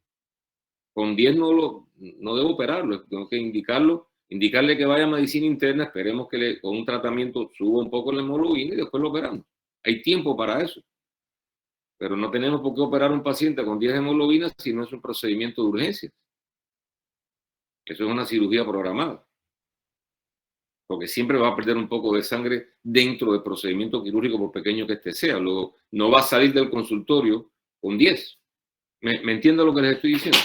Con 10 no debo operarlo, tengo que indicarle que vaya a medicina interna, esperemos que con un tratamiento suba un poco la hemoglobina y después lo operamos. Hay tiempo para eso. Pero no tenemos por qué operar a un paciente con 10 hemoglobinas si no es un procedimiento de urgencia. Eso es una cirugía programada. Porque siempre va a perder un poco de sangre dentro del procedimiento quirúrgico, por pequeño que este sea. Luego, no va a salir del consultorio con 10. ¿Me entiende lo que les estoy diciendo?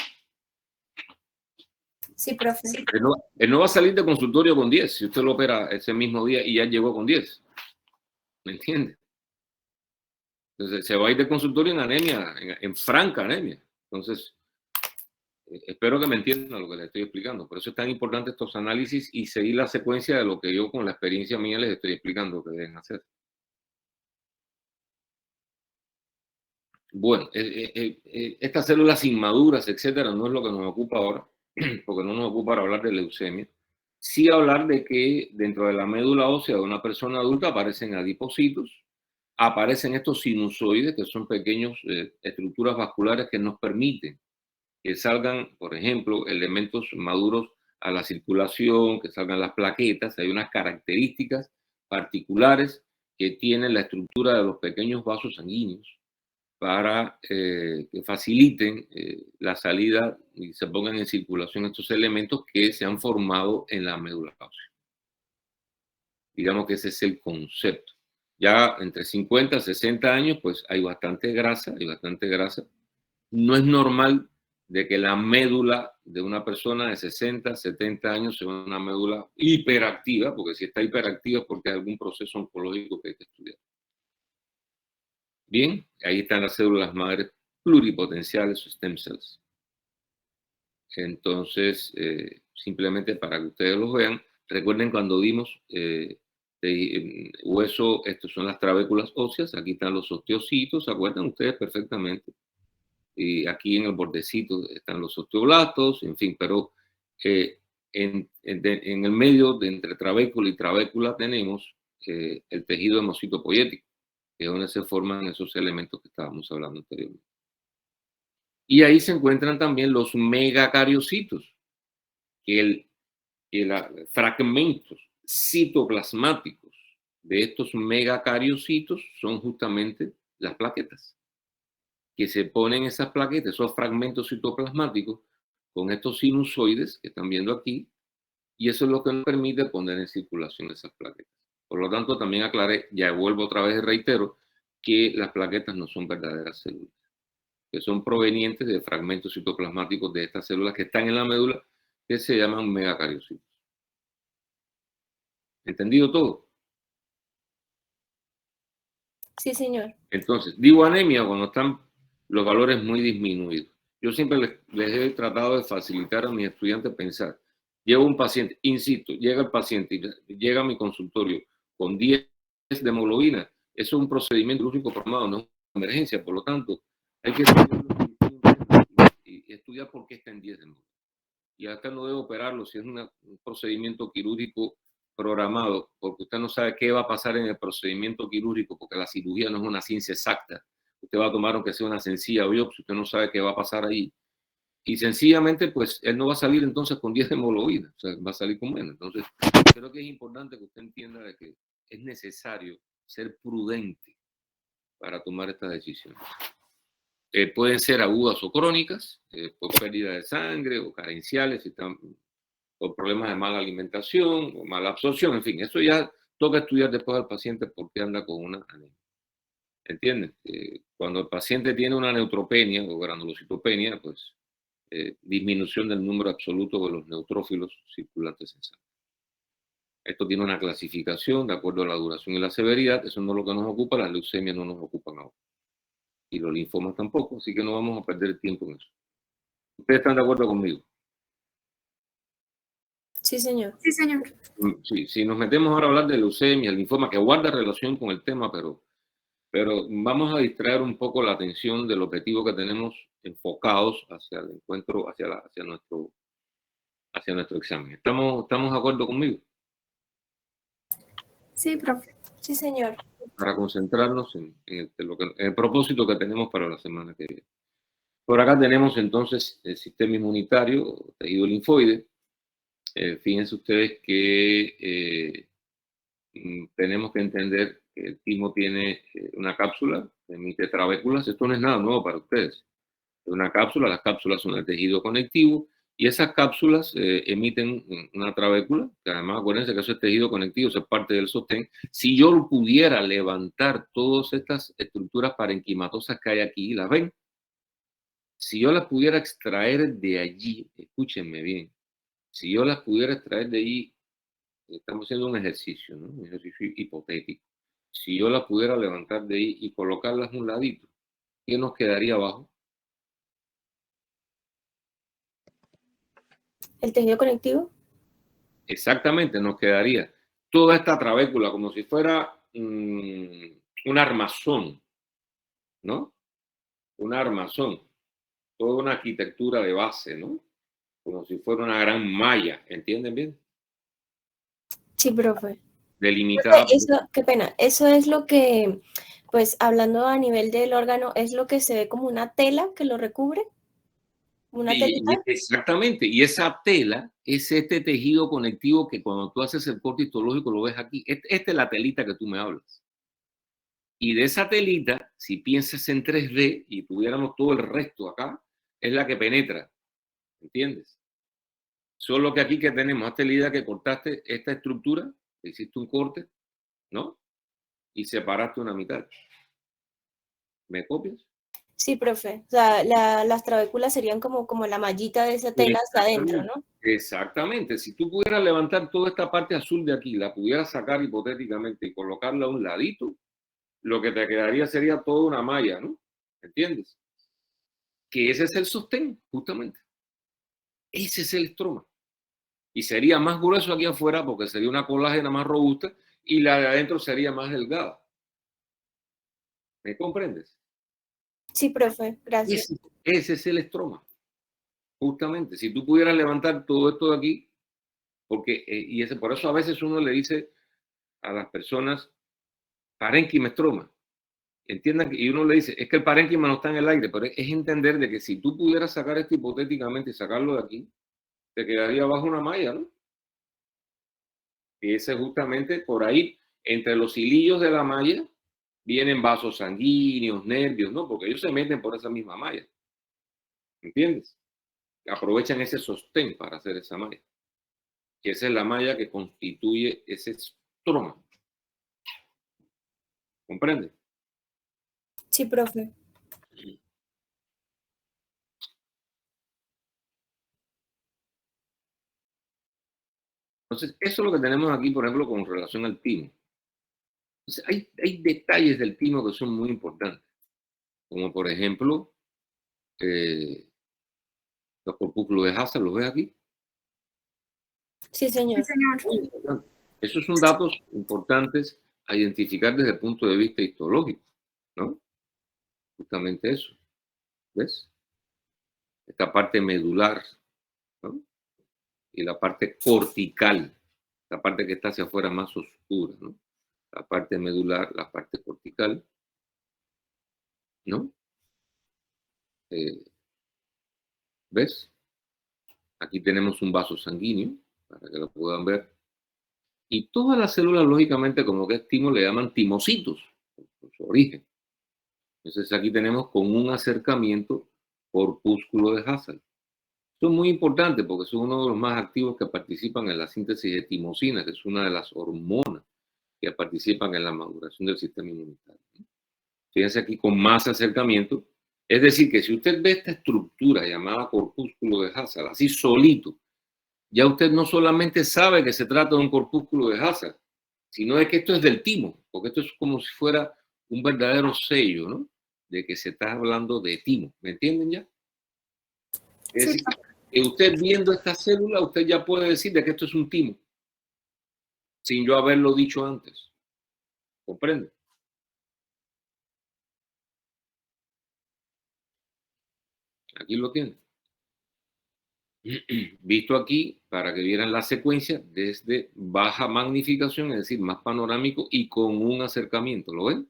Sí, profe. Él no va a salir del consultorio con 10 si usted lo opera ese mismo día y ya llegó con 10. ¿Me entiende? Entonces, se va a ir del consultorio en anemia, en franca anemia. Entonces, espero que me entiendan lo que les estoy explicando. Por eso es tan importante estos análisis y seguir la secuencia de lo que yo con la experiencia mía les estoy explicando que deben hacer. Bueno, estas células inmaduras, etcétera, no es lo que nos ocupa ahora, porque no nos ocupa hablar de leucemia. Sí hablar de que dentro de la médula ósea de una persona adulta aparecen adipocitos, aparecen estos sinusoides, que son pequeñas estructuras vasculares que nos permiten que salgan, por ejemplo, elementos maduros a la circulación, que salgan las plaquetas. Hay unas características particulares que tienen la estructura de los pequeños vasos sanguíneos para que faciliten la salida y se pongan en circulación estos elementos que se han formado en la médula ósea. Digamos que ese es el concepto. Ya entre 50 y 60 años, pues hay bastante grasa, No es normal de que la médula de una persona de 60, 70 años sea una médula hiperactiva, porque si está hiperactiva es porque hay algún proceso oncológico que hay que estudiar. Bien, ahí están las células madres pluripotenciales o stem cells. Entonces, simplemente para que ustedes los vean, recuerden cuando dimos hueso, estos son las trabéculas óseas, aquí están los osteocitos, ¿se acuerdan ustedes perfectamente? Y aquí en el bordecito están los osteoblastos, en fin, pero en el medio de entre trabécula y trabécula tenemos el tejido hemocitopoyético, que es donde se forman esos elementos que estábamos hablando anteriormente. Y ahí se encuentran también los megacariocitos, que fragmentos citoplasmáticos de estos megacariocitos son justamente las plaquetas, que se ponen esas plaquetas, esos fragmentos citoplasmáticos, con estos sinusoides que están viendo aquí, y eso es lo que nos permite poner en circulación esas plaquetas. Por lo tanto, también aclaré, ya vuelvo otra vez y reitero, que las plaquetas no son verdaderas células, que son provenientes de fragmentos citoplasmáticos de estas células que están en la médula, que se llaman megacariocitos. ¿Entendido todo? Sí, señor. Entonces, digo anemia cuando están los valores muy disminuidos. Yo siempre les he tratado de facilitar a mis estudiantes pensar. Llevo un paciente, insisto, llega el paciente y llega a mi consultorio con 10 de hemoglobina. Eso es un procedimiento quirúrgico programado, no es una emergencia. Por lo tanto, hay que estudiar por qué está en 10 de hemoglobina. Y acá no debe operarlo si es un procedimiento quirúrgico programado, porque usted no sabe qué va a pasar en el procedimiento quirúrgico, porque la cirugía no es una ciencia exacta. Usted va a tomar aunque sea una sencilla biopsia, usted no sabe qué va a pasar ahí. Y sencillamente, pues, él no va a salir entonces con 10 de hemoglobina, o sea, va a salir con menos. Entonces, creo que es importante que usted entienda de que es necesario ser prudente para tomar estas decisiones. Pueden ser agudas o crónicas, por pérdida de sangre o carenciales, si están por problemas de mala alimentación o mala absorción, en fin, eso ya toca estudiar después al paciente por qué anda con una anemia. ¿Entiendes? Cuando el paciente tiene una neutropenia o granulocitopenia, pues disminución del número absoluto de los neutrófilos circulantes en sangre. Esto tiene una clasificación de acuerdo a la duración y la severidad, eso no es lo que nos ocupa, las leucemias no nos ocupan ahora. Y los linfomas tampoco, así que no vamos a perder tiempo en eso. ¿Ustedes están de acuerdo conmigo? Sí, señor. Sí, señor. Sí, si nos metemos ahora a hablar de leucemia, el linfoma, que guarda relación con el tema, pero vamos a distraer un poco la atención del objetivo que tenemos enfocados hacia el encuentro, hacia nuestro examen. ¿Estamos de acuerdo conmigo? Sí, profe. Sí, señor. Para concentrarnos en el propósito que tenemos para la semana que viene. Por acá tenemos entonces el sistema inmunitario, tejido linfoide. Fíjense ustedes que tenemos que entender que el timo tiene una cápsula, emite trabéculas. Esto no es nada nuevo para ustedes. Es una cápsula, las cápsulas son el tejido conectivo y esas cápsulas emiten una trabécula, que además acuérdense que eso es tejido conectivo, eso es parte del sostén. Si yo pudiera levantar todas estas estructuras parenquimatosas que hay aquí, ¿las ven? Si yo las pudiera extraer de allí, escúchenme bien, si yo las pudiera extraer de allí, estamos haciendo un ejercicio, ¿no? Un ejercicio hipotético. Si yo las pudiera levantar de ahí y colocarlas a un ladito, ¿qué nos quedaría abajo? ¿El tejido conectivo? Exactamente, nos quedaría toda esta trabécula como si fuera un armazón, ¿no? Un armazón, toda una arquitectura de base, ¿no? Como si fuera una gran malla, ¿entienden bien? Sí, profe. Delimitada. Eso, qué pena. Eso es lo que, pues hablando a nivel del órgano, es lo que se ve como una tela que lo recubre. Una telita. Exactamente, y esa tela es este tejido conectivo que cuando tú haces el corte histológico lo ves aquí. Esta es la telita que tú me hablas. Y de esa telita, si piensas en 3D y tuviéramos todo el resto acá, es la que penetra, ¿entiendes? Solo que aquí que tenemos, hazte la idea que cortaste esta estructura, hiciste un corte, ¿no? Y separaste una mitad. ¿Me copias? Sí, profe. O sea, las trabéculas serían como la mallita de esa tela hasta adentro, ¿no? Exactamente. Si tú pudieras levantar toda esta parte azul de aquí, la pudieras sacar hipotéticamente y colocarla a un ladito, lo que te quedaría sería toda una malla, ¿no? ¿Entiendes? Que ese es el sostén, justamente. Ese es el estroma. Y sería más grueso aquí afuera porque sería una colágena más robusta y la de adentro sería más delgada. ¿Me comprendes? Sí, profe. Gracias. Ese es el estroma. Justamente, si tú pudieras levantar todo esto de aquí, porque, por eso a veces uno le dice a las personas parénquima estroma, Entiendan que, y uno le dice, es que el parénquima no está en el aire, pero es entender de que si tú pudieras sacar esto hipotéticamente y sacarlo de aquí, te quedaría bajo una malla, ¿no? Y ese justamente por ahí, entre los hilillos de la malla, vienen vasos sanguíneos, nervios, ¿no? Porque ellos se meten por esa misma malla. ¿Entiendes? Aprovechan ese sostén para hacer esa malla. Que esa es la malla que constituye ese estroma. ¿Comprende? Sí, profe. Entonces, eso es lo que tenemos aquí, por ejemplo, con relación al timo. Entonces, hay detalles del timo que son muy importantes, como por ejemplo, los corpúsculos de Hassel, ¿los ves aquí? Sí, señor. Sí, señor. Muy importante. Esos son datos importantes a identificar desde el punto de vista histológico, ¿no? Justamente eso, ¿ves? Esta parte medular, ¿no? Y la parte cortical, la parte que está hacia afuera más oscura, ¿no? La parte medular, la parte cortical, ¿no? ¿Ves? Aquí tenemos un vaso sanguíneo, para que lo puedan ver. Y todas las células, lógicamente, como que es timo, le llaman timocitos, por su origen. Entonces aquí tenemos con un acercamiento corpúsculo de Hassel. Esto es muy importante porque son uno de los más activos que participan en la síntesis de timosina, que es una de las hormonas que participan en la maduración del sistema inmunitario. Fíjense aquí con más acercamiento. Es decir, que si usted ve esta estructura llamada corpúsculo de Hassel, así solito, ya usted no solamente sabe que se trata de un corpúsculo de Hassel, sino de que esto es del timo, porque esto es como si fuera un verdadero sello, ¿no? De que se está hablando de timo. ¿Me entienden ya? Es decir, que usted viendo esta célula, usted ya puede decir de que esto es un timo, sin yo haberlo dicho antes. ¿Comprende? Aquí lo tiene. Visto aquí, para que vieran la secuencia, desde baja magnificación, es decir, más panorámico y con un acercamiento. ¿Lo ven?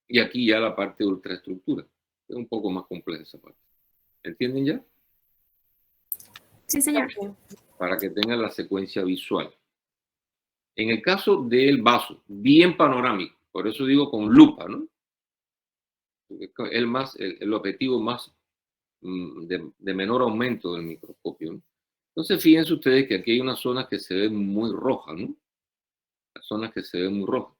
Y aquí ya la parte de ultraestructura. Es un poco más compleja esa parte. ¿Entienden ya? Sí, señor. Para que tengan la secuencia visual. En el caso del vaso, bien panorámico, por eso digo con lupa, ¿no? El objetivo más de menor aumento del microscopio, ¿no? Entonces, fíjense ustedes que aquí hay unas zonas que se ven muy rojas, ¿no? Las zonas que se ven muy rojas.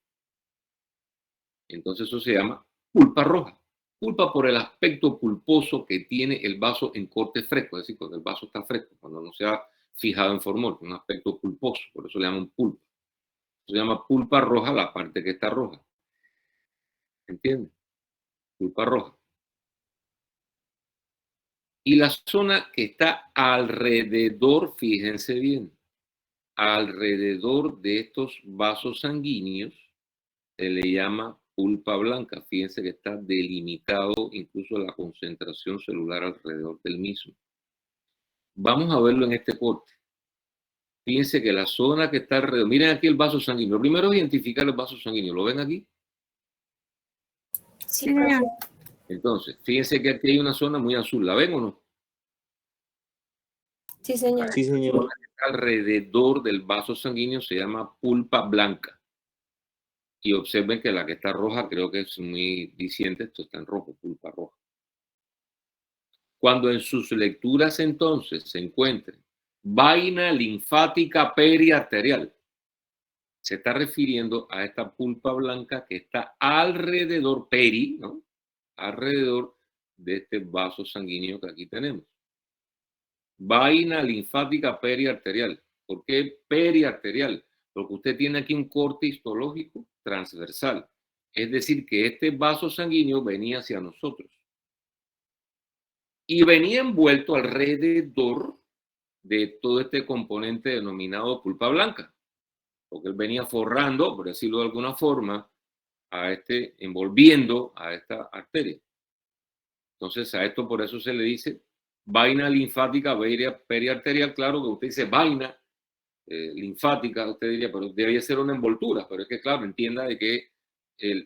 Entonces, eso se llama pulpa roja. Pulpa por el aspecto pulposo que tiene el vaso en corte fresco, es decir, cuando el vaso está fresco, cuando no se ha fijado en formol, un aspecto pulposo, por eso le llaman pulpa. Se llama pulpa roja la parte que está roja. ¿Entiendes? Pulpa roja. Y la zona que está alrededor, fíjense bien, alrededor de estos vasos sanguíneos se le llama pulpa blanca. Fíjense que está delimitado incluso la concentración celular alrededor del mismo. Vamos a verlo en este corte. Fíjense que la zona que está alrededor, miren aquí el vaso sanguíneo. Lo primero es identificar el vaso sanguíneo. ¿Lo ven aquí? Sí, profe. Entonces, fíjense que aquí hay una zona muy azul. ¿La ven o no? Sí, señor. Sí, señor. Alrededor del vaso sanguíneo se llama pulpa blanca. Y observen que la que está roja creo que es muy diciente. Esto está en rojo, pulpa roja. Cuando en sus lecturas entonces se encuentre vaina linfática periarterial, se está refiriendo a esta pulpa blanca que está alrededor, ¿no? Alrededor de este vaso sanguíneo que aquí tenemos. Vaina linfática periarterial. ¿Por qué periarterial? Porque usted tiene aquí un corte histológico transversal. Es decir, que este vaso sanguíneo venía hacia nosotros. Y venía envuelto alrededor de todo este componente denominado pulpa blanca. Porque él venía forrando, por decirlo de alguna forma, envolviendo a esta arteria. Entonces, a esto por eso se le dice vaina linfática periarterial. Claro que usted dice vaina linfática, usted diría, pero debería ser una envoltura. Pero es que, claro, entienda de que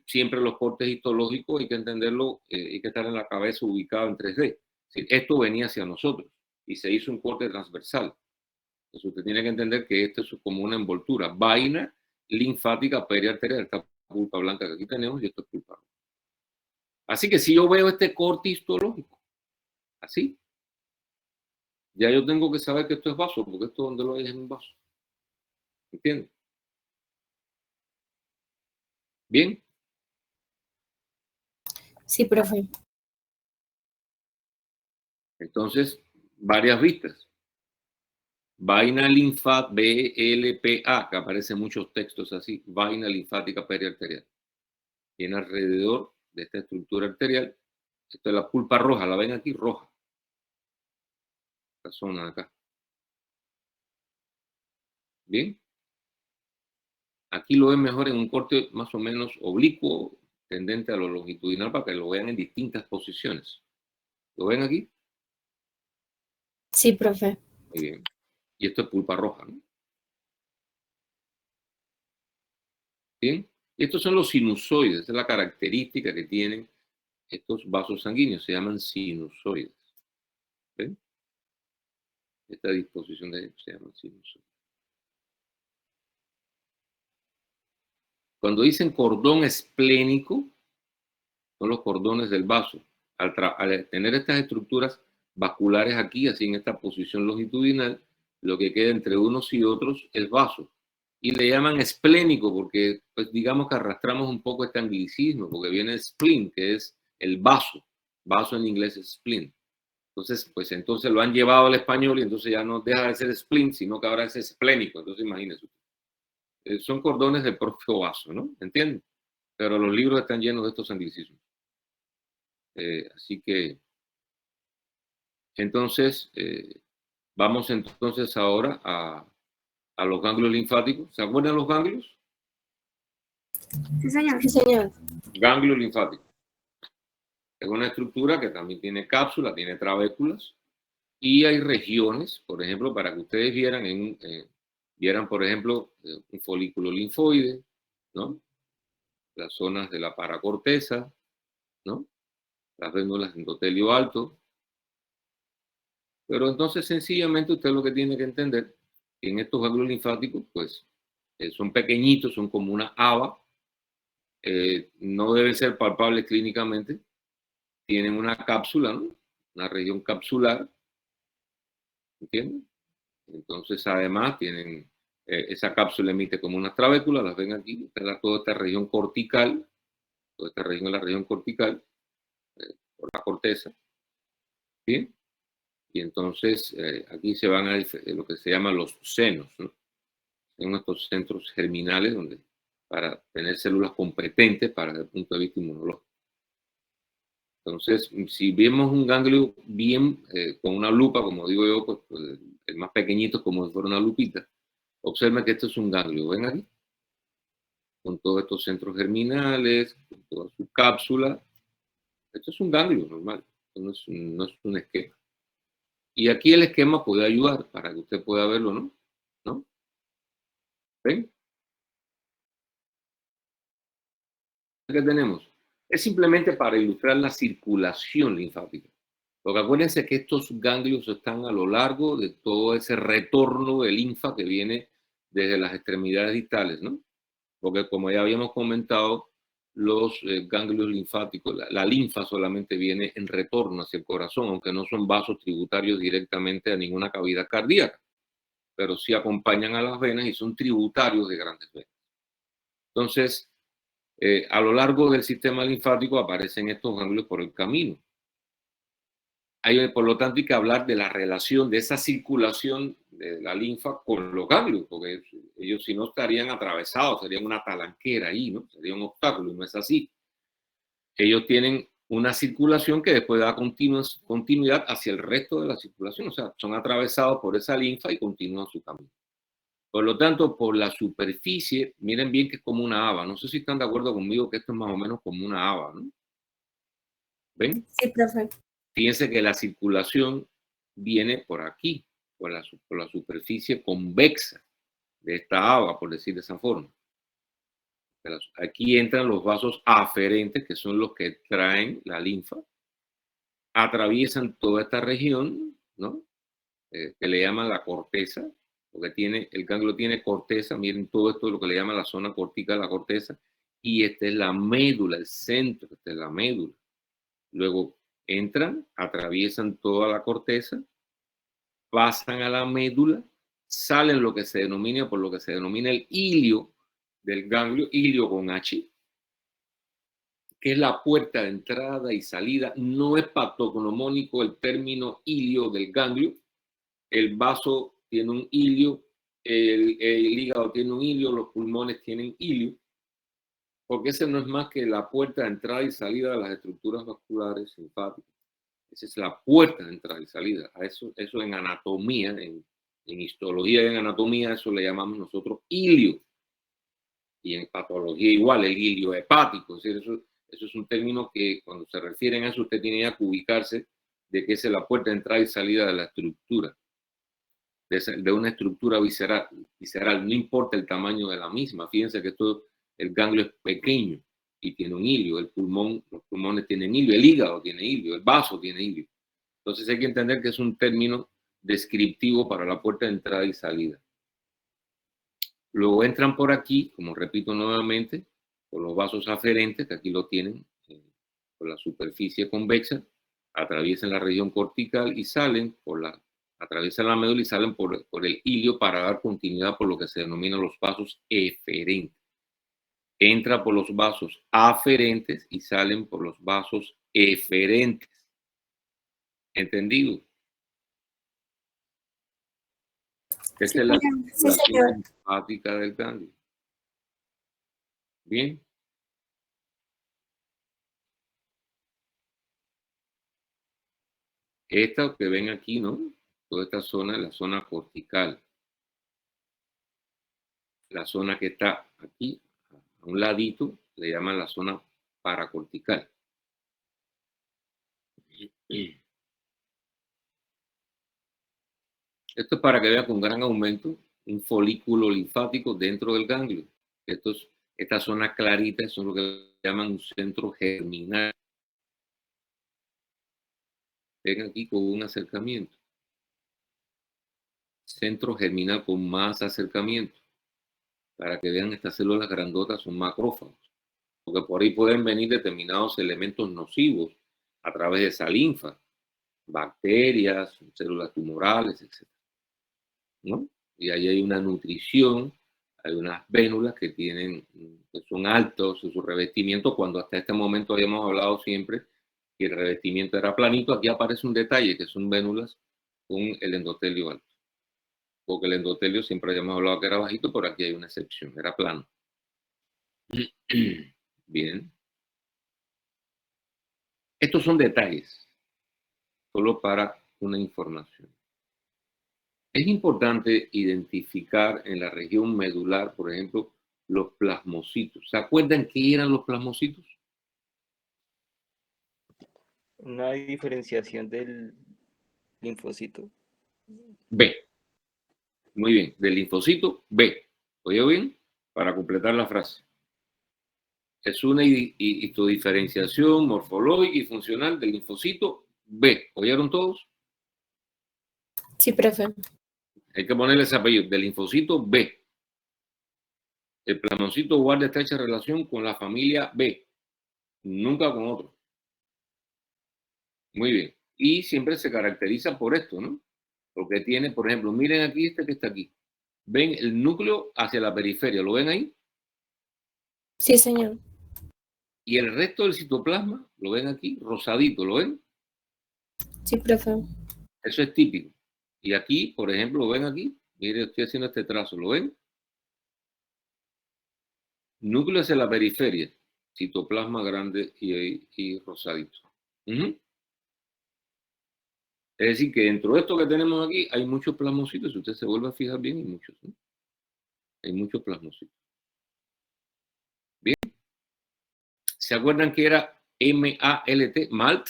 siempre los cortes histológicos hay que entenderlo, hay que estar en la cabeza ubicado en 3D. Es decir, esto venía hacia nosotros y se hizo un corte transversal. Entonces usted tiene que entender que esto es como una envoltura, vaina linfática periarterial, esta pulpa blanca que aquí tenemos y esto es pulpa roja. Así que si yo veo este corte histológico, así, ya yo tengo que saber que esto es vaso, porque esto donde lo hay es un vaso. ¿Entiendes? ¿Bien? Sí, profe. Entonces, varias vistas. Vaina linfática, BLPA, que aparecen muchos textos así, vaina linfática periarterial. Viene alrededor de esta estructura arterial. Esto es la pulpa roja, la ven aquí, roja. Esta zona de acá. Bien. Aquí lo ven mejor en un corte más o menos oblicuo, tendente a lo longitudinal, para que lo vean en distintas posiciones. ¿Lo ven aquí? Sí, profe. Muy bien. Y esto es pulpa roja, ¿no? Bien. Y estos son los sinusoides. Esa es la característica que tienen estos vasos sanguíneos. Se llaman sinusoides. ¿Ven? Esta disposición de ellos se llama sinusoides. Cuando dicen cordón esplénico, son los cordones del vaso. Al tener estas estructuras vasculares aquí, así en esta posición longitudinal, lo que queda entre unos y otros es vaso. Y le llaman esplénico porque, pues, digamos que arrastramos un poco este anglicismo, porque viene el spleen, que es el vaso. Vaso en inglés es spleen. Entonces, pues entonces lo han llevado al español y entonces ya no deja de ser spleen, sino que ahora es esplénico. Entonces, imagínense. Son cordones del propio vaso, ¿no? ¿Entienden? Pero los libros están llenos de estos anglicismos. Así que, entonces, vamos entonces ahora a los ganglios linfáticos. ¿Se acuerdan los ganglios? Sí, señor. Sí, señor. Ganglio linfático. Es una estructura que también tiene cápsula, tiene trabéculas y hay regiones, por ejemplo, para que ustedes vieran, por ejemplo, un folículo linfoide, ¿no? Las zonas de la paracorteza, ¿no? Las glándulas endotelio alto. Pero entonces, sencillamente, usted lo que tiene que entender, que en estos ganglios linfáticos, pues, son pequeñitos, son como una haba, no deben ser palpables clínicamente, tienen una cápsula, ¿no? Una región capsular, ¿entienden? Entonces, además, tienen, esa cápsula emite como unas trabéculas, las ven aquí, toda esta región cortical, toda esta región es la región cortical, por la corteza, ¿bien? Y entonces, aquí se van a lo que se llaman los senos, ¿no? En estos centros germinales donde, para tener células competentes para el punto de vista inmunológico. Entonces, si vemos un ganglio bien, con una lupa, como digo yo, pues, el más pequeñito es como si fuera una lupita, observen que esto es un ganglio, ¿ven aquí? Con todos estos centros germinales, con toda su cápsula. Esto es un ganglio normal, no es un esquema. Y aquí el esquema puede ayudar para que usted pueda verlo, ¿no? ¿No? ¿Ven? ¿Qué tenemos? Es simplemente para ilustrar la circulación linfática. Porque acuérdense que estos ganglios están a lo largo de todo ese retorno de linfa que viene desde las extremidades distales, ¿no? Porque como ya habíamos comentado, los ganglios linfáticos, la linfa solamente viene en retorno hacia el corazón, aunque no son vasos tributarios directamente a ninguna cavidad cardíaca, pero sí acompañan a las venas y son tributarios de grandes venas. Entonces, a lo largo del sistema linfático aparecen estos ganglios por el camino. Por lo tanto, hay que hablar de la relación de esa circulación de la linfa con los ganglios, porque ellos, si no, estarían atravesados, serían una talanquera ahí, ¿no? Sería un obstáculo, y no es así. Ellos tienen una circulación que después da continuidad hacia el resto de la circulación, o sea, son atravesados por esa linfa y continúan su camino. Por lo tanto, por la superficie, miren bien que es como una haba. No sé si están de acuerdo conmigo que esto es más o menos como una haba, ¿no? ¿Ven? Sí, profe. Fíjense que la circulación viene por aquí, por la superficie convexa de esta haba, por decir de esa forma. Aquí entran los vasos aferentes, que son los que traen la linfa, atraviesan toda esta región, ¿no? Que le llaman la corteza, porque el ganglio tiene corteza, miren todo esto es lo que le llaman la zona cortical, la corteza, y esta es la médula, el centro, esta es la médula. Luego entran, atraviesan toda la corteza, pasan a la médula, salen lo que se denomina, por lo que se denomina el hilio del ganglio, hilio con H, que es la puerta de entrada y salida. No es patognomónico el término hilio del ganglio. El vaso tiene un hilio, el hígado tiene un hilio, los pulmones tienen hilio, porque ese no es más que la puerta de entrada y salida de las estructuras vasculares linfáticas. Esa es la puerta de entrada y salida. A eso en anatomía, en histología y en anatomía, eso le llamamos nosotros hilio. Y en patología igual, el hilio hepático. Es decir, eso es un término que cuando se refieren a eso, usted tiene que ubicarse de que esa es la puerta de entrada y salida de la estructura. De una estructura visceral, no importa el tamaño de la misma. Fíjense que el ganglio es pequeño y tiene un hilio, los pulmones tienen hilio, el hígado tiene hilio, el vaso tiene hilio. Entonces hay que entender que es un término descriptivo para la puerta de entrada y salida. Luego entran por aquí, como repito nuevamente, por los vasos aferentes, que aquí lo tienen, por la superficie convexa, atraviesan la región cortical y salen atraviesan la médula y salen por el hilio para dar continuidad por lo que se denominan los vasos eferentes. Entra por los vasos aferentes y salen por los vasos eferentes. ¿Entendido? Esta es la circulación linfática del ganglio. Bien. Esta que ven aquí, ¿no? Toda esta zona es la zona cortical. La zona que está aquí, a un ladito, le llaman la zona paracortical. Esto es para que vea con gran aumento un folículo linfático dentro del ganglio. Esta zona clarita son lo que llaman un centro germinal. Ven aquí con un acercamiento. Centro germinal con más acercamiento. Para que vean, estas células grandotas son macrófagos. Porque por ahí pueden venir determinados elementos nocivos a través de esa linfa. Bacterias, células tumorales, etc. ¿No? Y ahí hay una nutrición, hay unas vénulas que son altos en su revestimiento, cuando hasta este momento habíamos hablado siempre que el revestimiento era planito. Aquí aparece un detalle, que son vénulas con el endotelio alto. Porque el endotelio siempre habíamos hablado que era bajito, pero aquí hay una excepción, era plano. Bien. Estos son detalles, solo para una información. Es importante identificar en la región medular, por ejemplo, los plasmocitos. ¿Se acuerdan qué eran los plasmocitos? Una diferenciación del linfocito. B. Muy bien, del linfocito B. ¿Oye bien? Para completar la frase. Es una histodiferenciación morfológica y funcional del linfocito B. ¿Oyeron todos? Sí, profe. Hay que ponerle ese apellido, del linfocito B. El plasmocito guarda estrecha relación con la familia B, nunca con otro. Muy bien. Y siempre se caracteriza por esto, ¿no? Porque tiene, por ejemplo, miren aquí este que está aquí. ¿Ven el núcleo hacia la periferia? ¿Lo ven ahí? Sí, señor. Y el resto del citoplasma, ¿lo ven aquí? Rosadito, ¿lo ven? Sí, profe. Eso es típico. Y aquí, por ejemplo, ¿lo ven aquí? Miren, estoy haciendo este trazo, ¿lo ven? Núcleo hacia la periferia, citoplasma grande y rosadito. Es decir, que dentro de esto que tenemos aquí hay muchos plasmocitos. Si usted se vuelve a fijar bien, hay muchos, ¿no? Hay muchos plasmocitos. Bien. ¿Se acuerdan que era MALT? MALT.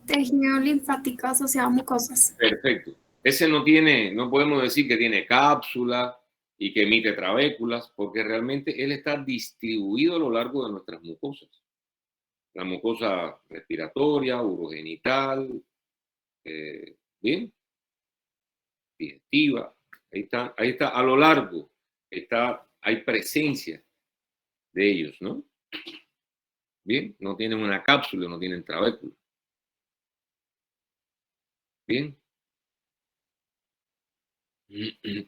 Tejido linfático asociado a mucosas. Perfecto. Ese no podemos decir que tiene cápsula, y que emite trabéculas, porque realmente él está distribuido a lo largo de nuestras mucosas. La mucosa respiratoria, urogenital, bien, digestiva, ahí está, a lo largo hay presencia de ellos, ¿no? Bien, no tienen una cápsula, no tienen trabécula. Bien.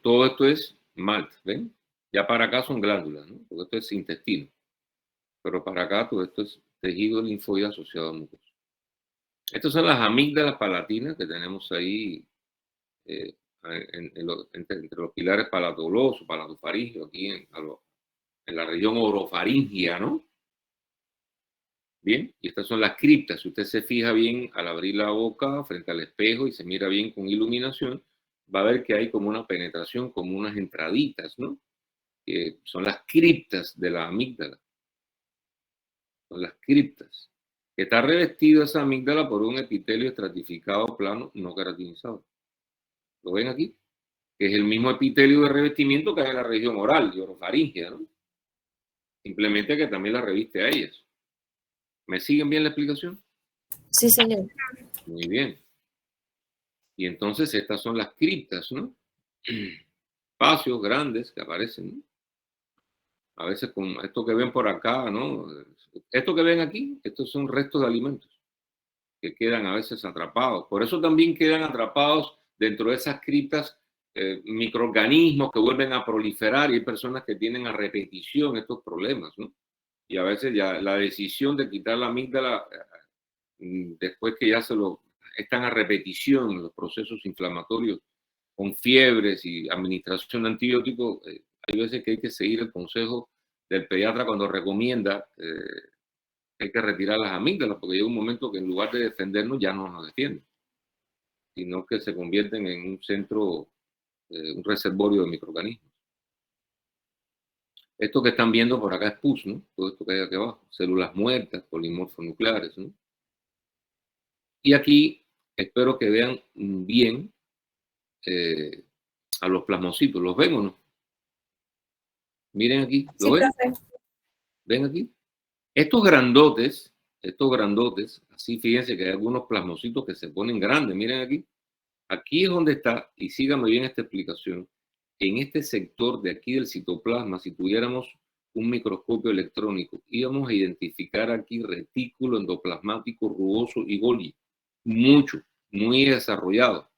Todo esto es malta, ¿ven? Ya para acá son glándulas, ¿no? Porque esto es intestino. Pero para acá todo esto es tejido linfoide asociado a mucosa. Estas son las amígdalas palatinas que tenemos ahí entre los pilares palatolosos, palatofaringeos, aquí en la región orofaringia, ¿no? Bien, y estas son las criptas. Si usted se fija bien al abrir la boca frente al espejo y se mira bien con iluminación, va a ver que hay como una penetración, como unas entraditas, ¿no? Que son las criptas de la amígdala. Son las criptas. Que está revestida esa amígdala por un epitelio estratificado plano no queratinizado. ¿Lo ven aquí? Que es el mismo epitelio de revestimiento que hay en la región oral y orofaringia, ¿no? Simplemente que también la reviste a ellas. ¿Me siguen bien la explicación? Sí, señor. Muy bien. Y entonces estas son las criptas, ¿no? Espacios grandes que aparecen, ¿no? A veces con esto que ven por acá, ¿no? Esto que ven aquí, estos son restos de alimentos que quedan a veces atrapados. Por eso también quedan atrapados dentro de esas criptas microorganismos que vuelven a proliferar y hay personas que tienen a repetición estos problemas, ¿no? Y a veces ya la decisión de quitar la amígdala, después que ya están a repetición los procesos inflamatorios con fiebres y administración de antibióticos, hay veces que hay que seguir el consejo del pediatra cuando recomienda hay que retirar las amígdalas, porque llega un momento que en lugar de defendernos ya no nos defienden, sino que se convierten en un centro, un reservorio de microorganismos. Esto que están viendo por acá es pus, ¿no? Todo esto que hay aquí abajo, células muertas, polimorfonucleares, ¿no? Y aquí espero que vean bien a los plasmocitos. ¿Los ven o no? Miren aquí, ¿lo ven? Profe. ¿Ven aquí? Estos grandotes, así fíjense que hay algunos plasmocitos que se ponen grandes, miren aquí. Aquí es donde está, y síganme bien esta explicación, en este sector de aquí del citoplasma, si tuviéramos un microscopio electrónico, íbamos a identificar aquí retículo endoplasmático rugoso y Golgi. Mucho, muy desarrollado.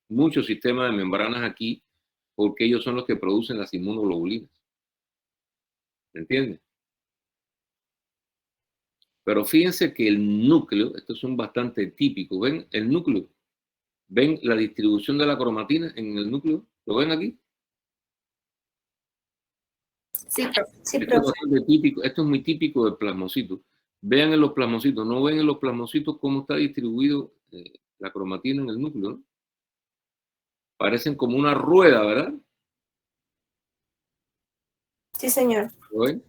Muchos sistemas de membranas aquí, porque ellos son los que producen las inmunoglobulinas. ¿Me entienden? Pero fíjense que el núcleo, estos son bastante típicos, ¿ven el núcleo? ¿Ven la distribución de la cromatina en el núcleo? ¿Lo ven aquí? Sí, profe. Sí, Esto es profe. bastante típico, esto es muy típico del plasmocito. Vean en los plasmocitos, ¿no ven en los plasmocitos cómo está distribuido la cromatina en el núcleo? ¿No? Parecen como una rueda, ¿verdad? Sí, señor. ¿Lo ven?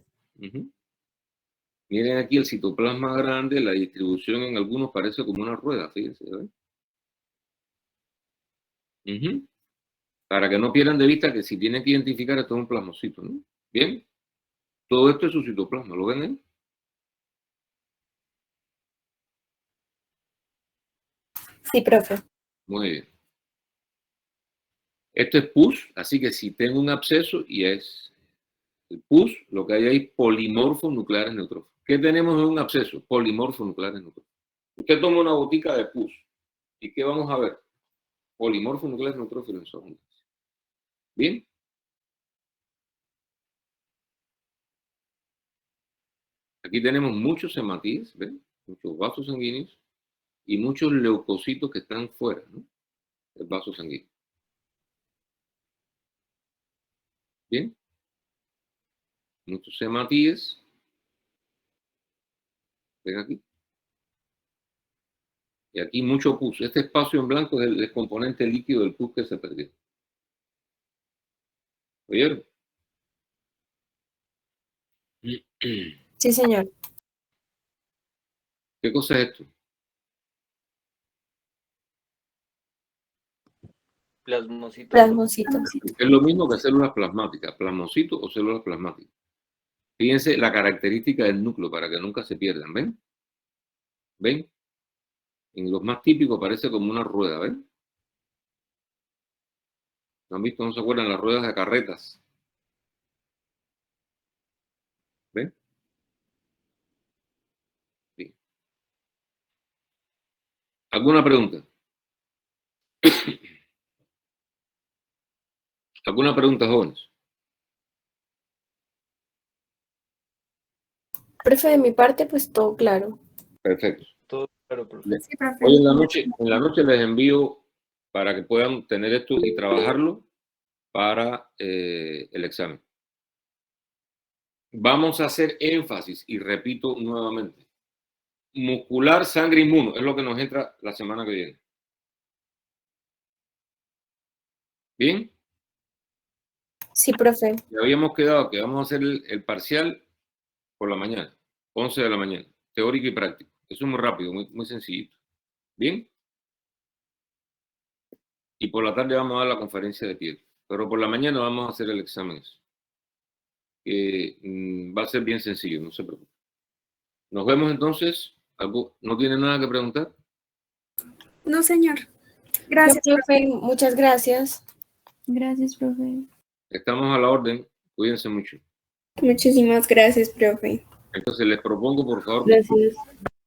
Miren aquí el citoplasma grande, la distribución en algunos parece como una rueda, fíjense, ¿ven? Para que no pierdan de vista que si tienen que identificar esto es un plasmocito, ¿no? Bien, todo esto es su citoplasma, ¿lo ven ahí? Sí, profe. Muy bien. Esto es pus, así que si tengo un absceso y es el pus, lo que hay ahí, polimorfos nucleares neutrófilos. ¿Qué tenemos en un absceso? Polimorfos nucleares neutrófilos. Usted toma una botica de pus y ¿qué vamos a ver? Polimorfos nucleares neutrófilos en su abundancia. Bien. Aquí tenemos muchos hematíes, ¿ven? Muchos vasos sanguíneos y muchos leucocitos que están fuera, ¿no? Del vaso sanguíneo. Bien. Muchos hematíes. Ven aquí. Y aquí mucho pus. Este espacio en blanco es el componente líquido del pus que se perdió. ¿Oyeron? Sí, señor. ¿Qué cosa es esto? Plasmocito. Plasmocito. Es lo mismo que células plasmáticas, plasmocitos o células plasmáticas. Fíjense la característica del núcleo para que nunca se pierdan, ¿ven? ¿Ven? En los más típicos parece como una rueda, ¿ven? ¿No han visto? ¿No se acuerdan las ruedas de carretas? ¿Ven? Sí. ¿Alguna pregunta? ¿Alguna pregunta, jóvenes? Profe, de mi parte, pues todo claro. Perfecto. Todo claro, profe. Sí, profe. Hoy en la noche les envío para que puedan tener esto y trabajarlo para el examen. Vamos a hacer énfasis, y repito nuevamente, muscular, sangre, inmuno, es lo que nos entra la semana que viene. ¿Bien? Sí, profe. Ya habíamos quedado que vamos a hacer el parcial por la mañana, 11 de la mañana, teórico y práctico. Eso es muy rápido, muy sencillito. ¿Bien? Y por la tarde vamos a dar la conferencia de piel. Pero por la mañana vamos a hacer el examen. Va a ser bien sencillo, no se preocupe. Nos vemos entonces. ¿No tiene nada que preguntar? No, señor. No, Gracias. profe, muchas gracias. Gracias, profe. Estamos a la orden. Cuídense mucho. Muchísimas gracias, profe. Entonces les propongo, por favor, Gracias.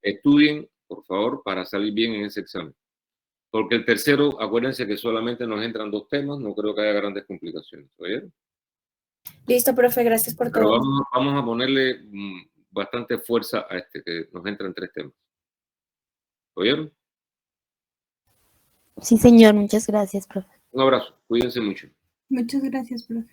estudien, por favor, para salir bien en ese examen. Porque el tercero, acuérdense que solamente nos entran 2 temas, no creo que haya grandes complicaciones. ¿Oyeron? Listo, profe, gracias por Pero todo. vamos a ponerle bastante fuerza a este, que nos entran 3 temas. ¿Oyeron? Sí, señor, muchas gracias, profe. Un abrazo. Cuídense mucho. Muchas gracias, profe.